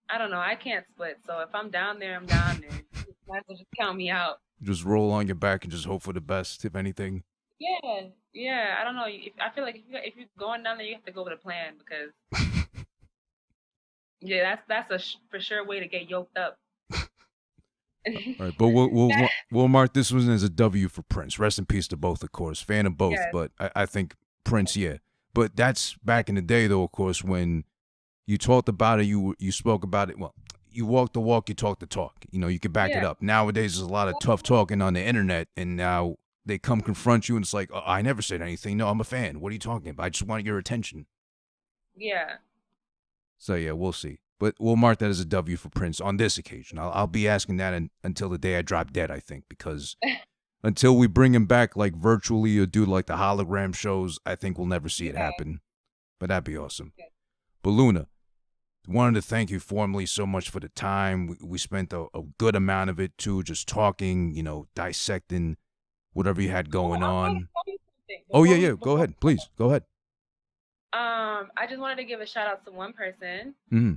I don't know. I can't split, so if I'm down there, I'm down there. You might as well just count me out. Just roll on your back and just hope for the best, if anything. Yeah. I don't know. I feel like if you're going down there, you have to go with a plan because that's a for sure way to get yoked up. All right, but we'll mark this one as a W for Prince. Rest in peace to both, of course. Fan of both, but I think Prince, yeah. But that's back in the day, though, of course, when you talked about it, you spoke about it. Well, you walk the walk, you talk the talk. You could back it up. Nowadays, there's a lot of tough talking on the internet, and now they come confront you, and it's like, oh, I never said anything. No, I'm a fan. What are you talking about? I just wanted your attention. Yeah. So, yeah, we'll see. But we'll mark that as a W for Prince on this occasion. I'll be asking that until the day I drop dead, I think, because until we bring him back like virtually or do like the hologram shows, I think we'll never see it happen. But that'd be awesome. But Luna, wanted to thank you formally so much for the time. We spent a good amount of it too, just talking, dissecting whatever you had going on. Oh yeah. Go ahead, please. Go ahead. I just wanted to give a shout out to one person. Mm-hmm.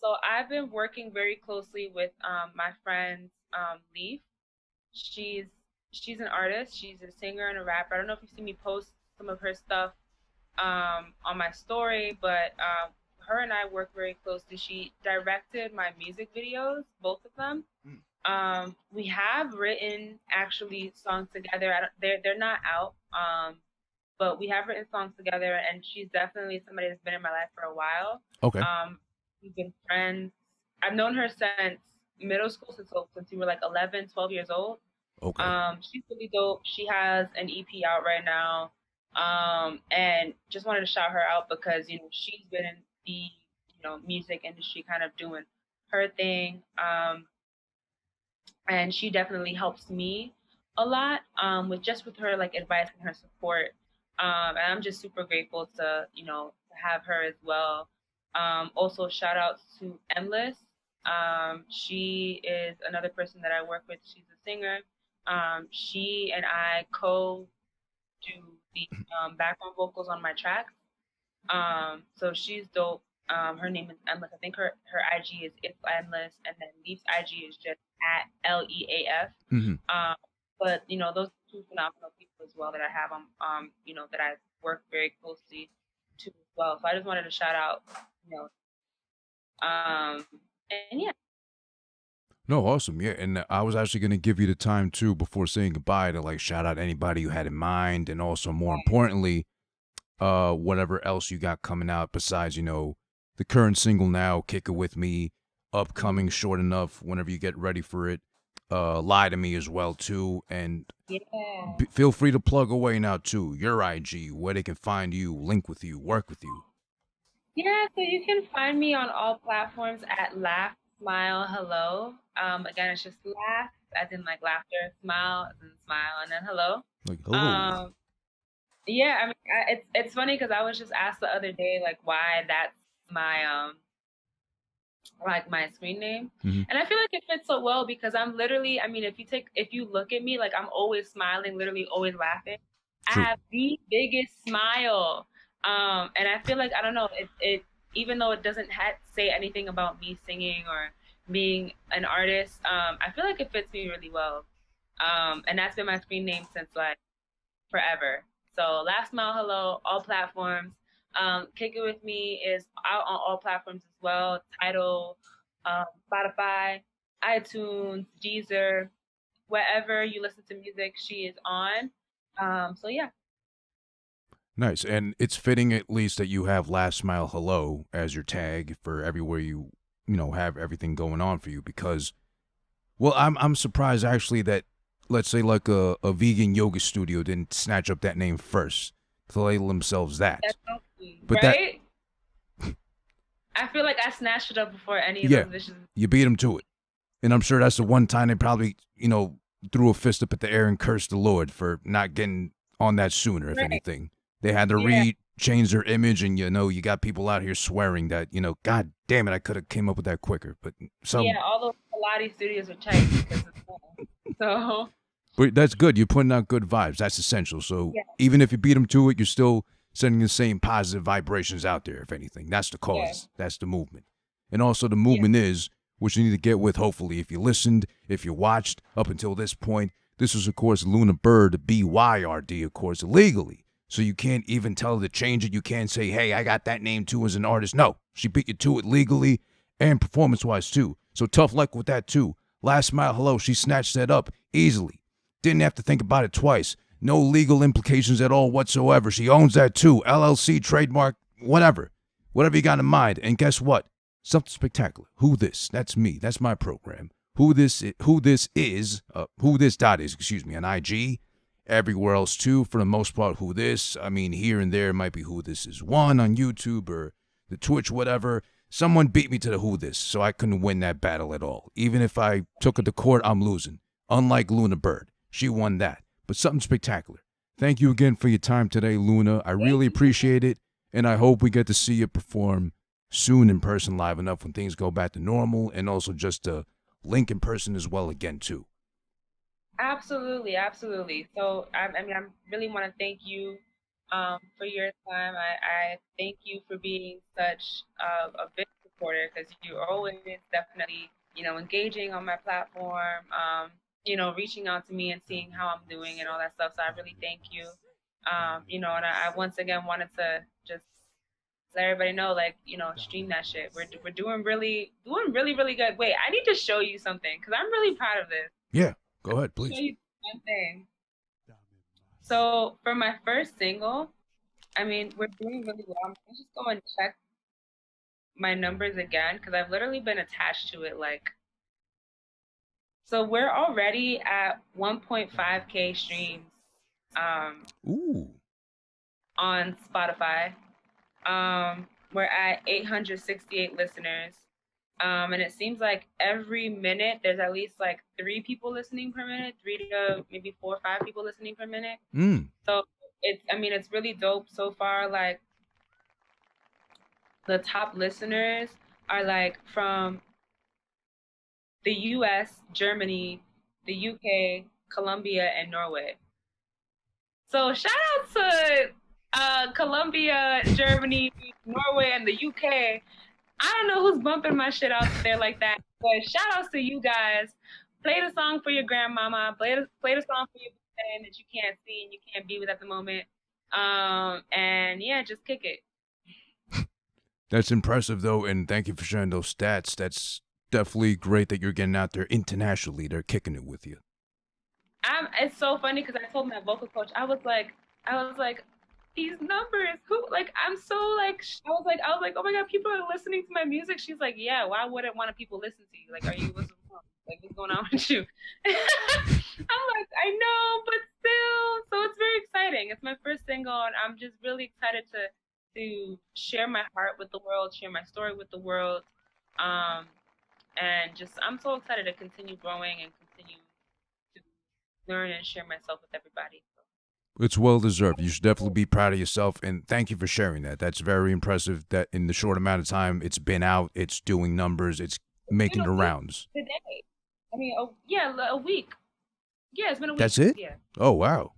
So I've been working very closely with my friend Leaf. She's an artist. She's a singer and a rapper. I don't know if you've seen me post some of her stuff on my story, but her and I work very closely. She directed my music videos, both of them. We have written actually songs together. They're not out. But we have written songs together, and she's definitely somebody that's been in my life for a while. Okay. We've been friends. I've known her since middle school, since we were like 11, 12 years old. Okay. She's really dope. She has an EP out right now. And just wanted to shout her out because, she's been in the, music industry kind of doing her thing. And she definitely helps me a lot with her like advice and her support. And I'm just super grateful to have her as well. Also shout out to Endless. She is another person that I work with. She's a singer. She and I do the background vocals on my tracks. So she's dope. Her name is Endless. I think her IG is It's Endless, and then Leaf's IG is just @LEAF. Mm-hmm. But those two phenomenal people as well that I have that I work very closely to as well. So I just wanted to shout out, and yeah. No, awesome. Yeah, and I was actually going to give you the time too before saying goodbye to like shout out anybody you had in mind, and also more importantly, whatever else you got coming out besides the current single now, Kick It With Me, upcoming Short Enough, whenever you get ready for it. Lie to Me as well too, and feel free to plug away now too, your IG, where they can find you, link with you, work with you. Yeah, so you can find me on all platforms at Laugh, Smile, Hello. Again, it's just laugh as in like laughter, smile as in smile, and then hello. Like hello. Yeah, I mean, it's funny because I was just asked the other day like why that's my like my screen name. Mm-hmm. And I feel like it fits so well because I'm literally, I mean, if you look at me, like I'm always smiling, literally always laughing. I True. have the biggest smile. And I feel like, I don't know, even though it doesn't say anything about me singing or being an artist, I feel like it fits me really well. And that's been my screen name since like forever. So Last Mile Hello, all platforms. Kick It With Me is out on all platforms as well. Tidal, Spotify, iTunes, Deezer, wherever you listen to music, she is on. So yeah. Nice. And it's fitting at least that you have Last Mile Hello as your tag for everywhere you have everything going on for you because, well, I'm surprised actually that, let's say like a vegan yoga studio didn't snatch up that name first to label themselves that. That's healthy, But right? I feel like I snatched it up before any of those dishes. You beat them to it. And I'm sure that's the one time they probably, threw a fist up at the air and cursed the Lord for not getting on that sooner, if anything. They had to change their image, and you got people out here swearing that, God damn it, I could have came up with that quicker. But all those Pilates studios are tight because so. But that's good. You're putting out good vibes. That's essential. So even if you beat them to it, you're still sending the same positive vibrations out there, if anything. That's the cause. That's the movement. And also the movement is, which you need to get with, hopefully, if you listened, if you watched up until this point. This is, of course, Luna Byrd, BYRD, of course, illegally. So you can't even tell her to change it. You can't say, hey, I got that name too as an artist. No, she beat you to it legally and performance-wise too. So tough luck with that too. Last Mile Hello, she snatched that up easily. Didn't have to think about it twice. No legal implications at all whatsoever. She owns that too. LLC, trademark, whatever. Whatever you got in mind. And guess what? Something spectacular. Who This? That's me. That's my program. Who This is, excuse me, on IG. Everywhere else too, for the most part, Who This. I mean, here and there might be Who This Is One on YouTube or the Twitch, whatever. Someone beat me to the Who This, so I couldn't win that battle at all. Even if I took it to court, I'm losing. Unlike Luna Byrd. She won that. But something spectacular. Thank you again for your time today, Luna. I really appreciate it, and I hope we get to see you perform soon in person live enough when things go back to normal, and also just to link in person as well again, too. Absolutely, absolutely. So, I really want to thank you for your time. I thank you for being such a big supporter because you're always definitely, engaging on my platform, reaching out to me and seeing how I'm doing and all that stuff. So I really thank you. And I once again wanted to just let everybody know, stream that shit. We're doing really, really good. Wait, I need to show you something because I'm really proud of this. Yeah. Go ahead, please. Show you one thing. So for my first single, we're doing really well. I'm gonna just go and check my numbers again because I've literally been attached to it. So we're already at 1.5K streams. On Spotify. We're at 868 listeners. And it seems like every minute there's at least 3 people listening per minute, 3 to maybe 4 or 5 people listening per minute. So it's really dope so far. The top listeners are from the US, Germany, the UK, Colombia, and Norway. So shout out to Colombia, Germany, Norway, and the UK. I don't know who's bumping my shit out there like that, but shout outs to you guys. Play the song for your grandmama. Play the song for your friend that you can't see and you can't be with at the moment. And yeah, just kick it. That's impressive though, and thank you for sharing those stats. That's definitely great that you're getting out there internationally. They're kicking it with you. It's so funny because I told my vocal coach, I was like, these numbers, I'm so I was like, oh my God, people are listening to my music. She's like, yeah, why wouldn't want people listen to you? Are you listening? What's going on with you? I'm like, I know, but still. So it's very exciting. It's my first single, and I'm just really excited to share my heart with the world, share my story with the world. And just, I'm so excited to continue growing and continue to learn and share myself with everybody. It's well deserved. You should definitely be proud of yourself, and thank you for sharing that. That's very impressive that in the short amount of time it's been out, it's doing numbers, it's making the rounds. Today. I mean, a week. Yeah, it's been a week. That's it? Yeah. Oh, wow.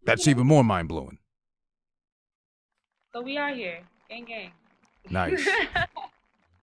That's even more mind-blowing. So we are here. Gang, gang. Nice.